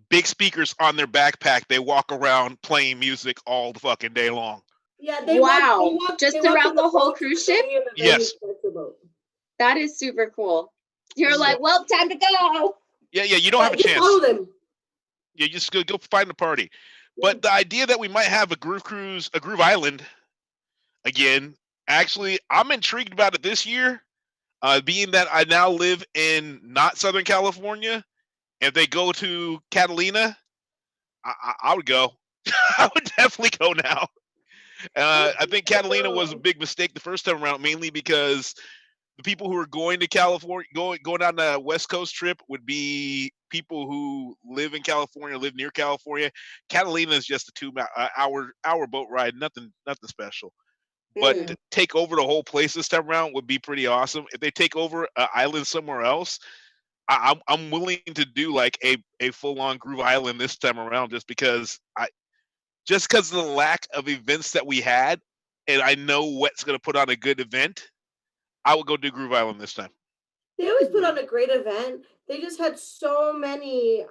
big speakers on their backpack. They walk around playing music all the fucking day long. Yeah, Wow. Just around the whole cruise ship? Yes. That is super cool. You're like, well, time to go. Yeah, you don't have a Just chance. follow them. Yeah, just go find the party. But the idea that we might have a Groove Cruise, a Groove Island again, actually, I'm intrigued about it this year. Being that I now live in not Southern California, if they go to Catalina, I would go. I would definitely go now. I think Catalina was a big mistake the first time around, mainly because the people who are going to California, going on the West Coast trip, would be people who live in California, live near California. Catalina is just a 2 hour boat ride, nothing special. But to take over the whole place this time around would be pretty awesome. If they take over an island somewhere else, I'm willing to do like a full on Groove Island this time around, just because of the lack of events that we had, and I know what's going to put on a good event. I will go do Groove Island this time. They always put on a great event. They just had so many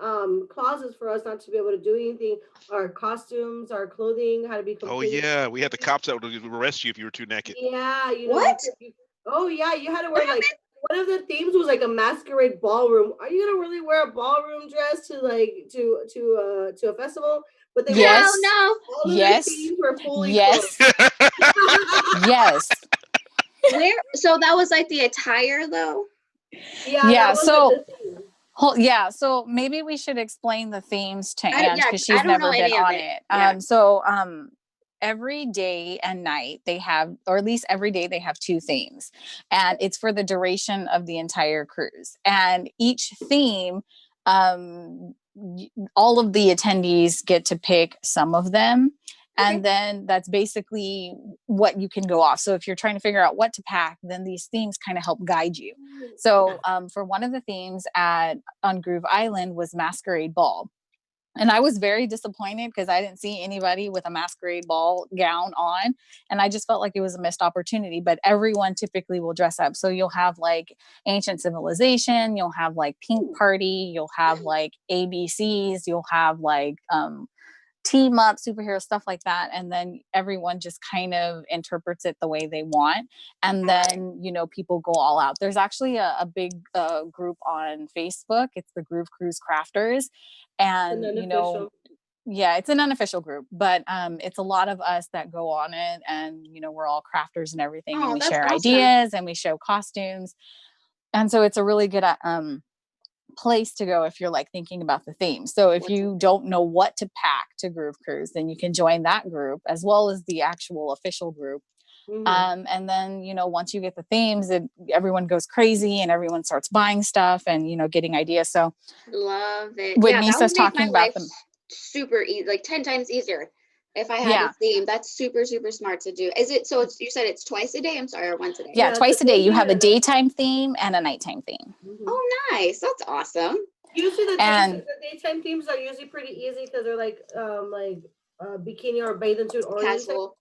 clauses for us not to be able to do anything. Our costumes, our clothing had to be completely. Oh yeah, we had the cops that would arrest you if you were too naked. Yeah, What? You had to wear like one of the themes was like a masquerade ballroom. Are you gonna really wear a ballroom dress to a festival? But they Yes. No. all of their themes were fully Yes. Yes. So that was like the attire though? Yeah. So so maybe we should explain the themes to Ange because she's never been on it. So every day and night they have, or at least every day they have 2 themes, and it's for the duration of the entire cruise. And each theme, all of the attendees get to pick some of them. And then that's basically what you can go off. So if you're trying to figure out what to pack, then these themes kind of help guide you. So for one of the themes on Groove Island was Masquerade Ball. And I was very disappointed because I didn't see anybody with a masquerade ball gown on. And I just felt like it was a missed opportunity. But everyone typically will dress up. So you'll have like ancient civilization, you'll have like pink party, you'll have like ABCs, you'll have like team up superhero stuff like that, and then everyone just kind of interprets it the way they want, and then people go all out. There's actually a big group on Facebook. It's the Groove Cruise Crafters, and yeah, it's an unofficial group, but it's a lot of us that go on it, and we're all crafters and everything, and we share ideas and we show costumes, and so it's a really good place to go if you're like thinking about the theme. So if you don't know what to pack to Groove Cruise, then you can join that group as well as the actual official group. And then once you get the themes, everyone goes crazy and everyone starts buying stuff and getting ideas. So love it. when Yeah, Misa's talking about them, super easy, like 10 times easier. If I had a theme, that's super, super smart to do. Is it, so it's, you said it's twice a day? I'm sorry, or once a day? Yeah, twice a day. You have a daytime theme and a nighttime theme. Oh, nice. That's awesome. Usually the daytime themes are usually pretty easy because they're like bikini or bathing suit or casual.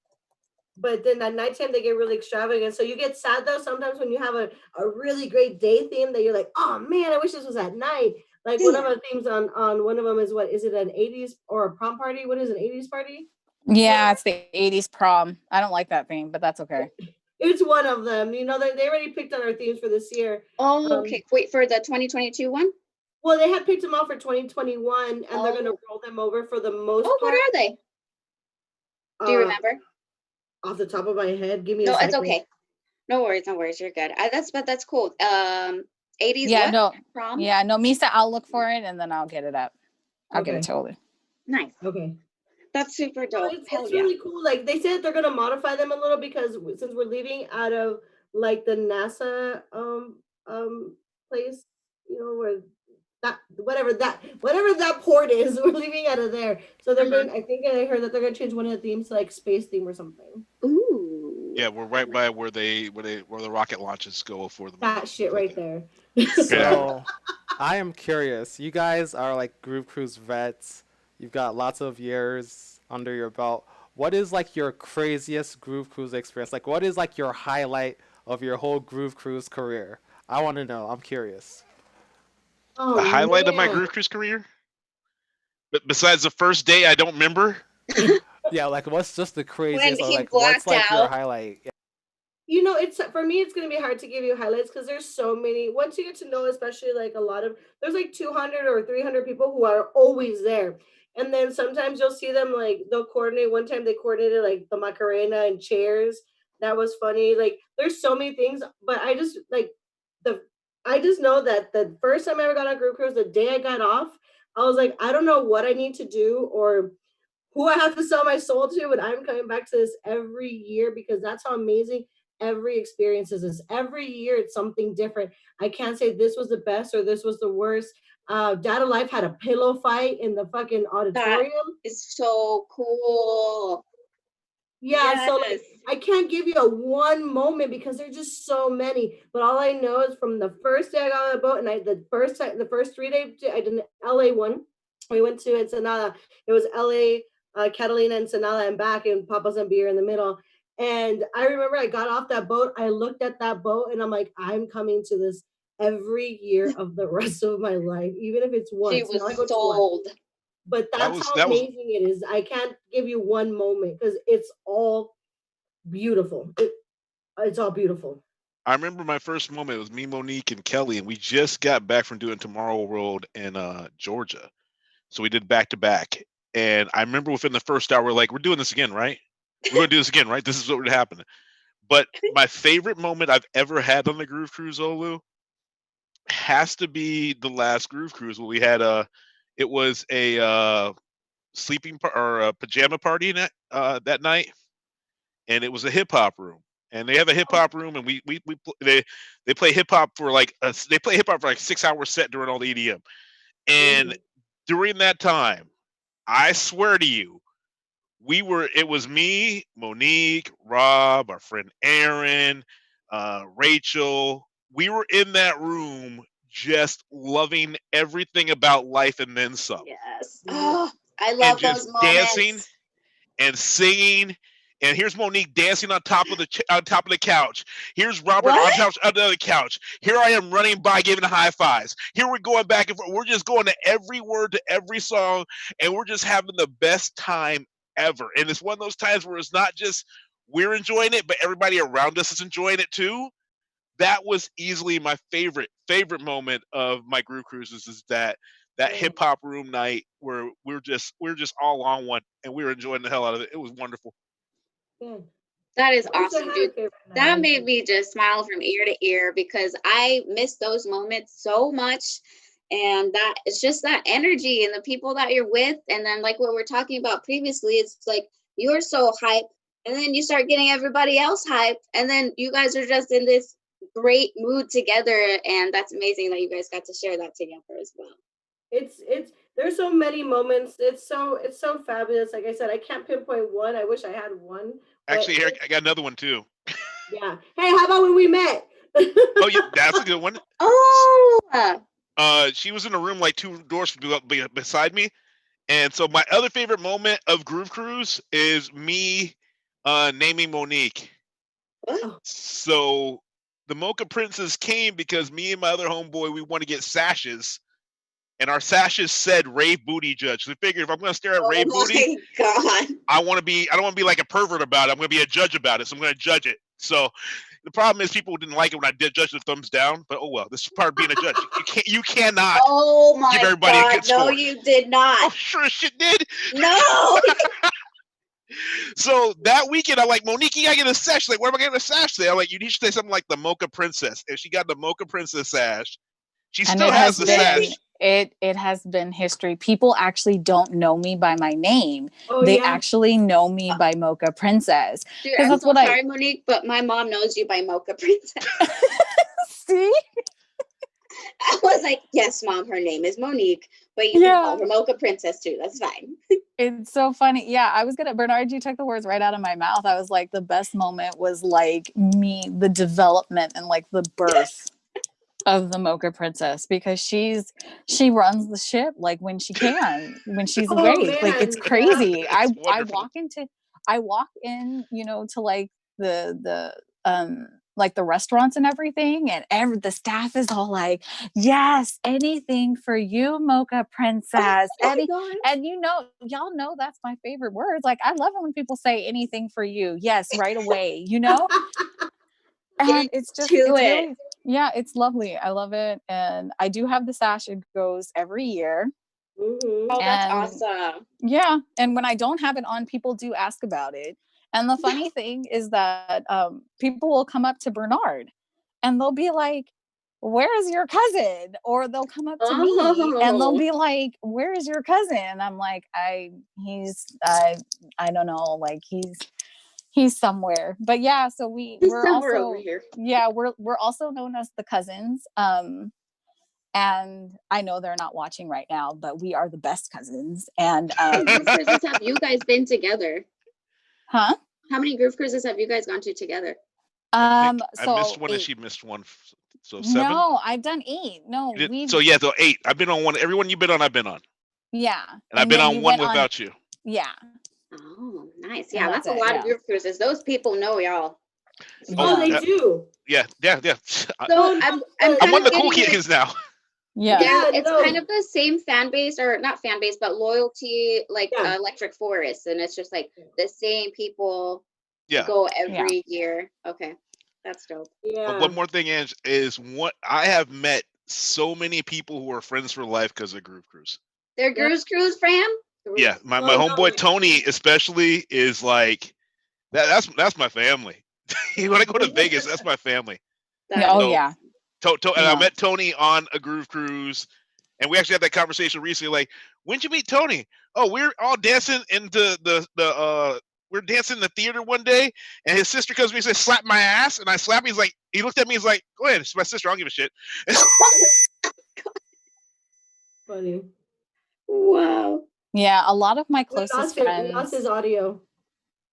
But then at nighttime they get really extravagant. So you get sad though sometimes when you have a really great day theme that you're like, oh man, I wish this was at night. Like one of our themes on one of them is what is it, an 80s or a prom party? What is an 80s party? Yeah, it's the 80s prom. I don't like that theme, but that's okay. It's one of them. They already picked on our themes for this year. Oh, okay. Wait, for the 2022 one? Well, they had picked them out for 2021, and they're going to roll them over for the most part. What are they? Do you remember? Off the top of my head, give me a second. second. No, it's okay. No worries. You're good. That's cool. 80s. Yeah, what? Prom? Yeah, no, Misa, I'll look for it and then I'll get it up. I'll get it totally. Nice. Okay. That's super dope. It's really cool. Like they said, they're gonna modify them a little because since we're leaving out of like the NASA place, where whatever that port is, we're leaving out of there. So they're going. I think I heard that they're gonna change one of the themes to like space theme or something. Ooh. Yeah, we're right by where the rocket launches go for the that shit right there. So I am curious. You guys are like Groove Cruise vets. You've got lots of years under your belt. What is like your craziest Groove Cruise experience? Like what is like your highlight of your whole Groove Cruise career? I want to know. I'm curious. The highlight of my Groove Cruise career? But besides the first day I don't remember? Yeah, like what's just the craziest or like what's like your highlight? Yeah. It's for me it's going to be hard to give you highlights because there's so many. Once you get to know, especially like there's like 200 or 300 people who are always there. And then sometimes you'll see them like they'll coordinate. One time they coordinated like the Macarena and chairs. That was funny. Like there's so many things, but I just know that the first time I ever got on Groove Cruise, the day I got off, I was like, I don't know what I need to do or who I have to sell my soul to, but I'm coming back to this every year because that's how amazing every experience is. Every year it's something different. I can't say this was the best or this was the worst. Data Life had a pillow fight in the fucking auditorium. It's so cool. Yeah, yes. So like I can't give you a one moment because there's just so many. But all I know is from the first day I got on the boat, and the first 3 days I did an LA one. We went to Ensenada. It was LA, Catalina, Ensenada, and back, and Papas and Beer in the middle. And I remember I got off that boat. I looked at that boat, and I'm like, I'm coming to this every year of the rest of my life, even if it's once. She was sold. But that's how amazing it is. I can't give you one moment because it's all beautiful. It's all beautiful. I remember my first moment. It was me, Monique, and Kelly, and we just got back from doing Tomorrowland in Georgia. So we did back to back. And I remember within the first hour, we're doing this again, right? We're going to do this again, right? This is what would happen. But my favorite moment I've ever had on the Groove Cruise, Olu, has to be the last Groove Cruise where we had it was a sleeping or a pajama party that night, and it was a hip hop room. And they have a hip hop room, and they play hip hop for like 6 hour set during all the EDM. And during that time, I swear to you, it was me, Monique, Rob, our friend Aaron, Rachel. We were in that room just loving everything about life and then some, Yes. Yeah. Oh, I and love just those dancing moments. and singing. And here's Monique dancing on top of the couch. Here's Robert What? on top of the other couch. Here I am running by giving high fives. Here we're going back and forth. We're just going to every word to every song, and we're just having the best time ever. And it's one of those times where it's not just we're enjoying it, but everybody around us is enjoying it too. That was easily my favorite moment of my group cruises, is that Yeah. hip hop room night where we're just all on one and we were enjoying the hell out of it. It was wonderful. Yeah. That is I wish I awesome, had a dude. favorite That night. made me just smile from ear to ear because I miss those moments so much. And that it's just that energy and the people that you're with. And then, like what we're talking about previously, it's like you're so hype, and then you start getting everybody else hype. And then you guys are just in this great mood together. And that's amazing that you guys got to share that together as well. It's there's so many moments. It's so fabulous. Like I said, I can't pinpoint one. I wish I had one, but Actually, here I got another one too. yeah. Hey, how about when we met? Oh yeah, that's a good one. Oh, She was in a room like two doors beside me, and so my other favorite moment of Groove Cruise is me naming Monique. what? Oh, So the Mocha Princess came because me and my other homeboy, we want to get sashes, and our sashes said Rave Booty Judge. So we figured if I'm going to stare at Oh Rave Booty, my God. I want to be. I don't want to be like a pervert about it. I'm going to be a judge about it. So I'm going to judge it. So the problem is people didn't like it when I did judge the thumbs down. But oh well, this is part of being a judge. You cannot Oh give my everybody a God. good No, score. you did Oh not. sure as shit did. No. So that weekend, I'm like, Monique, you gotta get a sash. Like, where am I getting a sash? There, I'm like, you need to say something like the Mocha Princess, and she got the Mocha Princess sash. She And still it has has the been sash. it has been history. People actually don't know me by my name. oh They yeah. actually know me by Mocha Princess. Dude, Because I'm that's so what I sorry, Monique, but my mom knows you by Mocha Princess. see. I was like, yes, mom, her name is Monique, but you can Yeah. call her Mocha Princess too. That's fine. It's so funny. Yeah, I was gonna Bernard, you took the words right out of my mouth. I was like, the best moment was like me, the development and like the birth of the Mocha Princess, because she runs the ship like when she can, when she's Oh awake. Like it's man, yeah. crazy. It's I wonderful. walk in, to like the like the restaurants and everything, and the staff is all like, yes, anything for you, Mocha Princess. Oh my God. And y'all know that's my favorite words. Like I love it when people say anything for you. Yes, right away, and it's just Into it's it. really, yeah, it's lovely. I love it. And I do have the sash. It goes every year. hmm Oh, that's And awesome. yeah, and when I don't have it on, people do ask about it. And the funny thing is that people will come up to Bernard and they'll be like, where is your cousin? Or they'll come up to me and they'll Oh, be like, where is your cousin? I'm like, I don't know, like he's somewhere. But yeah, so he's we're somewhere over also, here. yeah, we're also known as the cousins. And I know they're not watching right now, but we are the best cousins. And How many group cruises have you guys been together? huh? How many group cruises have you guys gone to together? I think I missed So one and 8. she missed one. So 7. No, I've done 8. No, So yeah, so 8. I've been on one. Everyone you've been on, I've been on, yeah. and I've And been then on you one went on, without you. yeah. Oh, nice. And Yeah, that's that's a it. lot of Yeah. group cruises. Those people know y'all. Oh, Oh, Yeah. they do. yeah. So No, I'm I'm kind one of of the cool getting like kids now. Yes. there yeah, it's kind no, of the same fan base, or not fan base, but loyalty, like yeah, Electric Forest, and it's just like the same people Yeah. go Yeah. every year. Okay, that's dope. But yeah. one more thing is what I have met so many people who are friends for life because of Groove Cruise. They're Yeah. Cruise fam. Yeah, my Oh homeboy no, Tony especially is like that's my family. When I go to Vegas, that's my family. That Oh is So yeah. awesome. and I No. met Tony on a Groove Cruise, and we actually had that conversation recently. Like, when'd you meet Tony? Oh, we're all dancing into the we're dancing in the theater one day, and his sister comes to me and says, "Slap my ass," and I slap him. He's like, he looked at me. He's like, "Go ahead, it's my sister. I don't give a shit." funny. Wow. Yeah, a lot of my We closest lost it. We lost his friends. audio.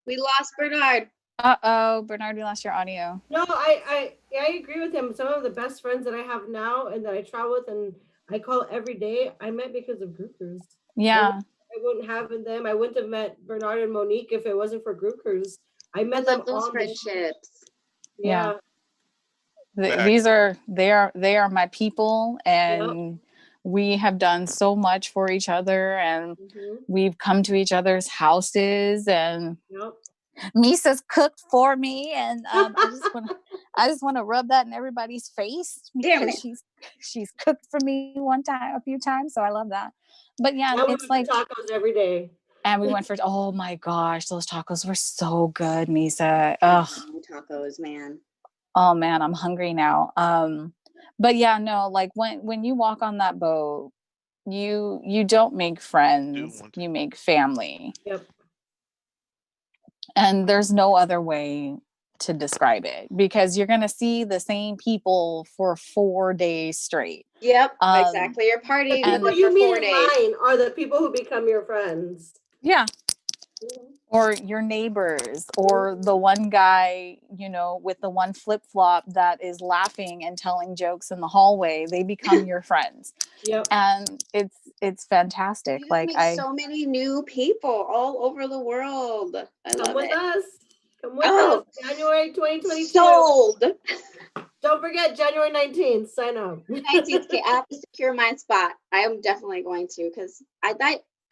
We lost Bernard. Uh-oh, Bernard, we lost your audio. No, I agree with him. Some of the best friends that I have now and that I travel with and I call every day, I met because of group cruise. Yeah. I wouldn't have them. I wouldn't have met Bernard and Monique if it wasn't for group cruise. I I met them love those on the ship. friendships. Yeah. These are they are my people, and Yep. we have done so much for each other, and Mm-hmm. we've come to each other's houses, and Yep. Misa's cooked for me, and I just want to rub that in everybody's face Damn because it. she's cooked for me a few times, so I love that. But yeah, Now we it's went for like, tacos every day. and we went for, oh my gosh, those tacos were so good, Misa. Ugh. Tacos, man. Oh man, I'm hungry now. But yeah, no, like when you walk on that boat, you don't make friends, you make family. Yep. And there's no other way to describe it, because you're going to see the same people for 4 days straight. Yep, exactly. You're The partying with people them you for meet 4 in days. line are the people who become your friends. Yeah. Mhm. Or your neighbors, or the one guy, with the one flip-flop that is laughing and telling jokes in the hallway, they become your friends. Yep. And it's fantastic. You Like meet so many new people all over the world. I Come love with it. us. Come with Oh, us. January 2022. sold. Don't forget January 19th. Sign up. 19th. Okay, I have to secure my spot. I am definitely going to, because I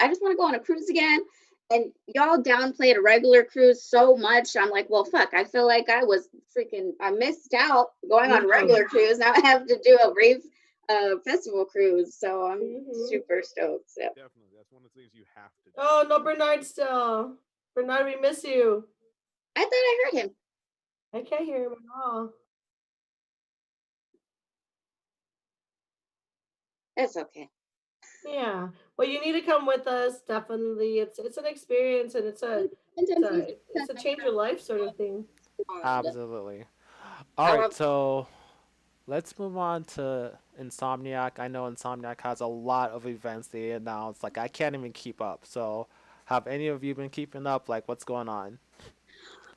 just want to go on a cruise again. And y'all downplayed a regular cruise so much. I'm like, well, fuck. I feel like I missed out going on regular cruise. Now I have to do a rave festival cruise. So I'm super stoked. So. Definitely, that's one of the things you have to do. Oh no, Bernard still. Bernard, we miss you. I thought I heard him. I can't hear him at all. It's okay. Yeah. Well, you need to come with us. Definitely. It's an experience, and it's a change your life sort of thing. Absolutely. All right, so let's move on to Insomniac. I know Insomniac has a lot of events they announced. Like, I can't even keep up. So, have any of you been keeping up? Like, what's going on?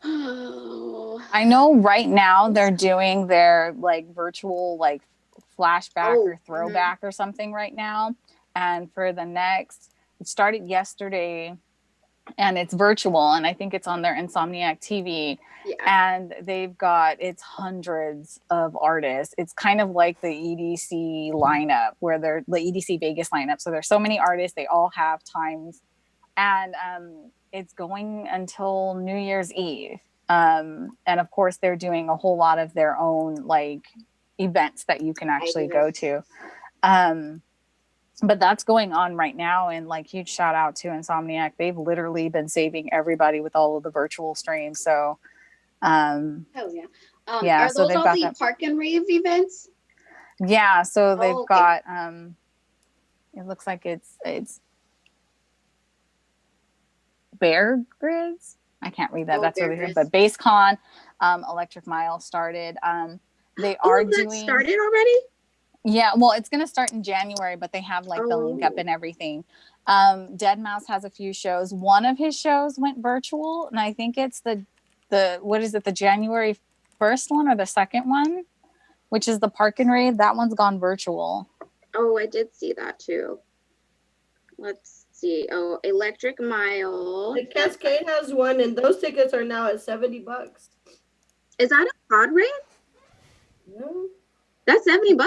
I know right now they're doing their like virtual like flashback or throwback or something right now. And for the next, it started yesterday, and it's virtual, and I think it's on their Insomniac TV. Yeah. And it's hundreds of artists. It's kind of like the EDC lineup, where they're the EDC Vegas lineup. So there's so many artists, they all have times, and it's going until New Year's Eve. And of course, they're doing a whole lot of their own like events that you can actually go to. But that's going on right now, and like huge shout out to Insomniac. They've literally been saving everybody with all of the virtual streams. So hell yeah. Yeah, are so those they've all got the that. Park and Rave events? Yeah, so they've okay. got it looks like it's Bear Grids. I can't read that. That's really good. But BaseCon, Electric Mile started. They are doing started already? Yeah, well, it's going to start in January, but they have like the link up and everything. Deadmau5 has a few shows. One of his shows went virtual, and I think it's the what is it, the January 1st one or the second one, which is the Park and Rave. That one's gone virtual. Oh, I did see that too. Let's see. Oh, Electric Mile. The Cascade has one, and those tickets are now at $70. Is that a pod rave? No. That's $70 now?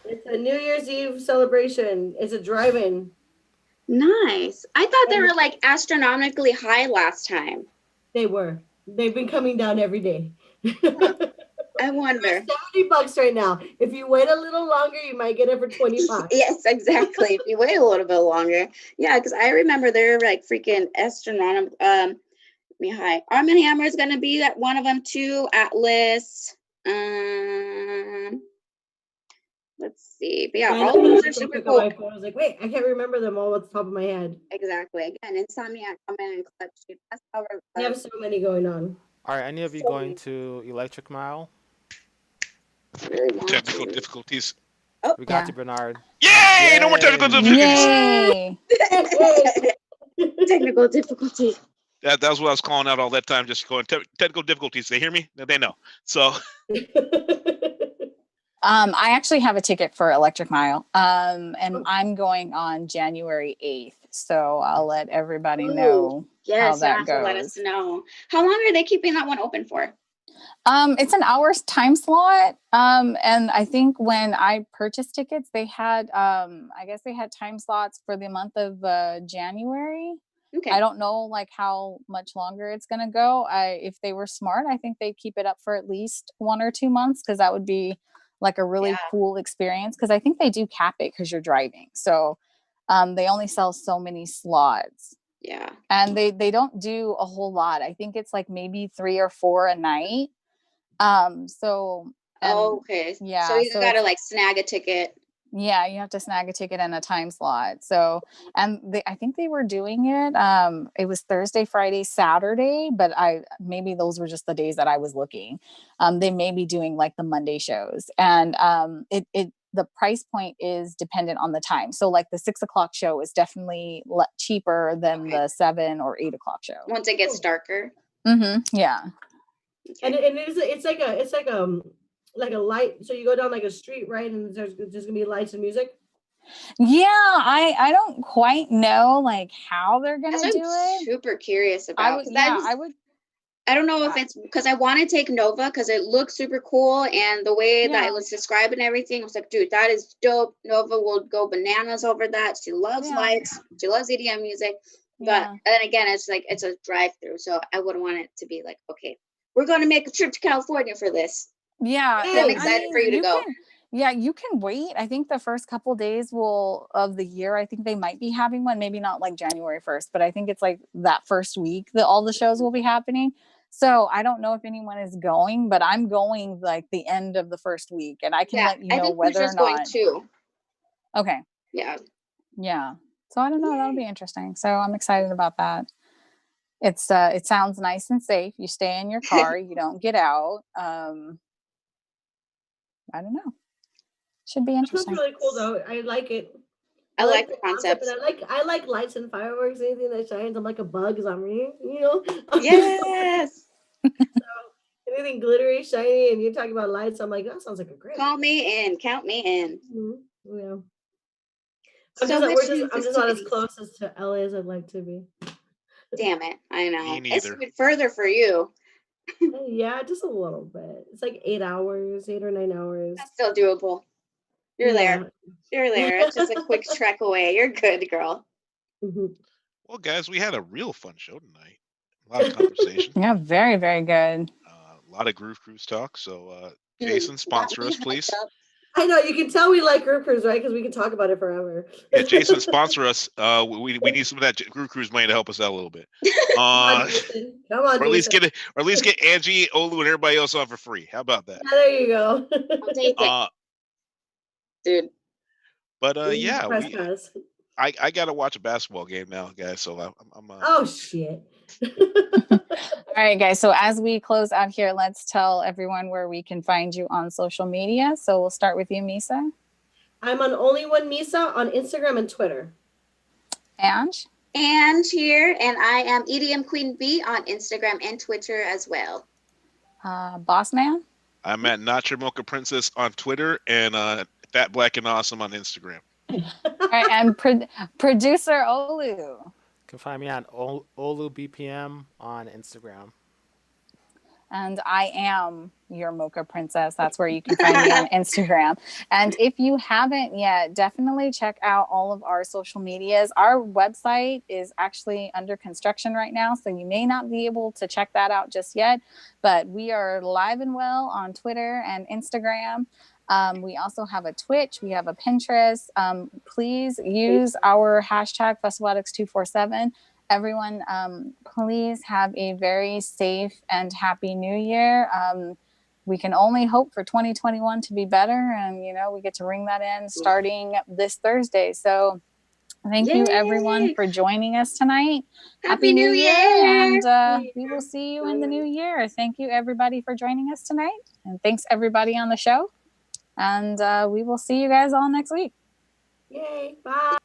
It's a New Year's Eve celebration. It's a drive-in. Nice. I thought they were like astronomically high last time. They were. They've been coming down every day. I wonder. $70 right now. If you wait a little longer, you might get it for $25. Yes, exactly. If you wait a little bit longer. Yeah, because I remember they're like freaking astronomical. Hi. Arm & Hammer is going to be at one of them too. Atlas. Let's see. But yeah, all those are super cool. I was like, wait, I can't remember them all off the top of my head. Exactly. Again, Insomniac, comment and clutch. That's how we have so many going on. All right, any of you going to Electric Mile? Technical difficulties. Oh, we got you, Bernard. Yay! Yay! No more technical difficulties. Yay! Technical difficulty. That's what I was calling out all that time, just going technical difficulties. They hear me? They know. So I actually have a ticket for Electric Mile, and I'm going on January 8th. So I'll let everybody know how Yes, you that have to let us goes. know. How long are they keeping that one open for? It's an hour's time slot. And I think when I purchased tickets, they had, I guess they had time slots for the month of January. Okay. I don't know like how much longer it's going to go. If they were smart, I think they'd keep it up for at least 1 or 2 months, because that would be like a really cool experience. Because I think they do cap it because you're driving. So they only sell so many slots. Yeah. And they don't do a whole lot. I think it's like maybe 3 or 4 a night. So Okay. yeah, so you so gotta like snag a ticket. yeah, you have to snag a ticket and a time slot. So, and I think they were doing it. It was Thursday, Friday, Saturday, but maybe those were just the days that I was looking. They may be doing like the Monday shows, and the price point is dependent on the time. So, like the 6 o'clock show is definitely cheaper than the 7 or 8 o'clock show. Once it gets darker. Yeah. And it's like a light. So you go down like a street, right? And there's gonna be lights and music. Yeah, I don't quite know like how they're gonna do it. Super curious about. I don't know if it's because I want to take Nova because it looks super cool, and the way that it was described and everything, I was like, dude, that is dope. Nova will go bananas over that. She loves lights. She loves EDM music. But then again, it's like it's a drive-through, so I wouldn't want it to be like, okay, we're going to make a trip to California for this. Yeah, so I'm excited for you to go. You can wait. I think the first couple days of the year, I think they might be having one, maybe not like January 1st, but I think it's like that first week that all the shows will be happening. So I don't know if anyone is going, but I'm going like the end of the first week, and I can let you know whether or not. Going too. Okay. Yeah. Yeah. So I don't know. That'll be interesting. So I'm excited about that. It sounds nice and safe. You stay in your car. You don't get out. I don't know. Should be interesting. It's really cool though. I like it. I like the concept. And I like lights and fireworks. Anything that shines, I'm like a bug because I'm reading. You know. Yes. So anything glittery, shiny, and you're talking about lights, I'm like, that sounds like a great. Call me in. Count me in. Mm-hmm. Yeah. I'm just not as close as to LA as I'd like to be. Damn it. I know. Me neither. It's further for you. Yeah, just a little bit. It's like 8 or 9 hours. That's still doable. You're there. You're there. It's just a quick trek away. You're good, girl. Mm-hmm. Well, guys, we had a real fun show tonight. A lot of conversation. Yeah, very, very good. A lot of Groove Cruise talk. So, Jason, sponsor us, please. I know, you can tell we like Groove Cruise, right? Because we can talk about it forever. Yeah, Jason, sponsor us. We need some of that Groove Cruise money to help us out a little bit. Come on, or at least get Angie, Olu, and everybody else on for free. How about that? Yeah, there you go. I'll take it. Dude. But I gotta watch a basketball game now, guys. So I'm oh shit. All right, guys. So as we close out here, let's tell everyone where we can find you on social media. So we'll start with you, Misa. I'm on Only One Misa on Instagram and Twitter. Ange here, and I am EDM Queen B on Instagram and Twitter as well. Boss Man. I'm at Not Your Mocha Princess on Twitter and Fat Black and Awesome on Instagram. All right, and producer Olu. You can find me on Olu BPM on Instagram. And I am your Mocha Princess. That's where you can find me on Instagram. And if you haven't yet, definitely check out all of our social medias. Our website is actually under construction right now, so you may not be able to check that out just yet. But we are live and well on Twitter and Instagram. We also have a Twitch. We have a Pinterest. Please use our hashtag Festival Addicts 247. Everyone, please have a very safe and happy New Year. We can only hope for 2021 to be better, and we get to ring that in starting this Thursday. So thank you everyone for joining us tonight. Happy New Year, and we will see you in the new year. Thank you everybody for joining us tonight, and thanks everybody on the show, and we will see you guys all next week. Yay, bye.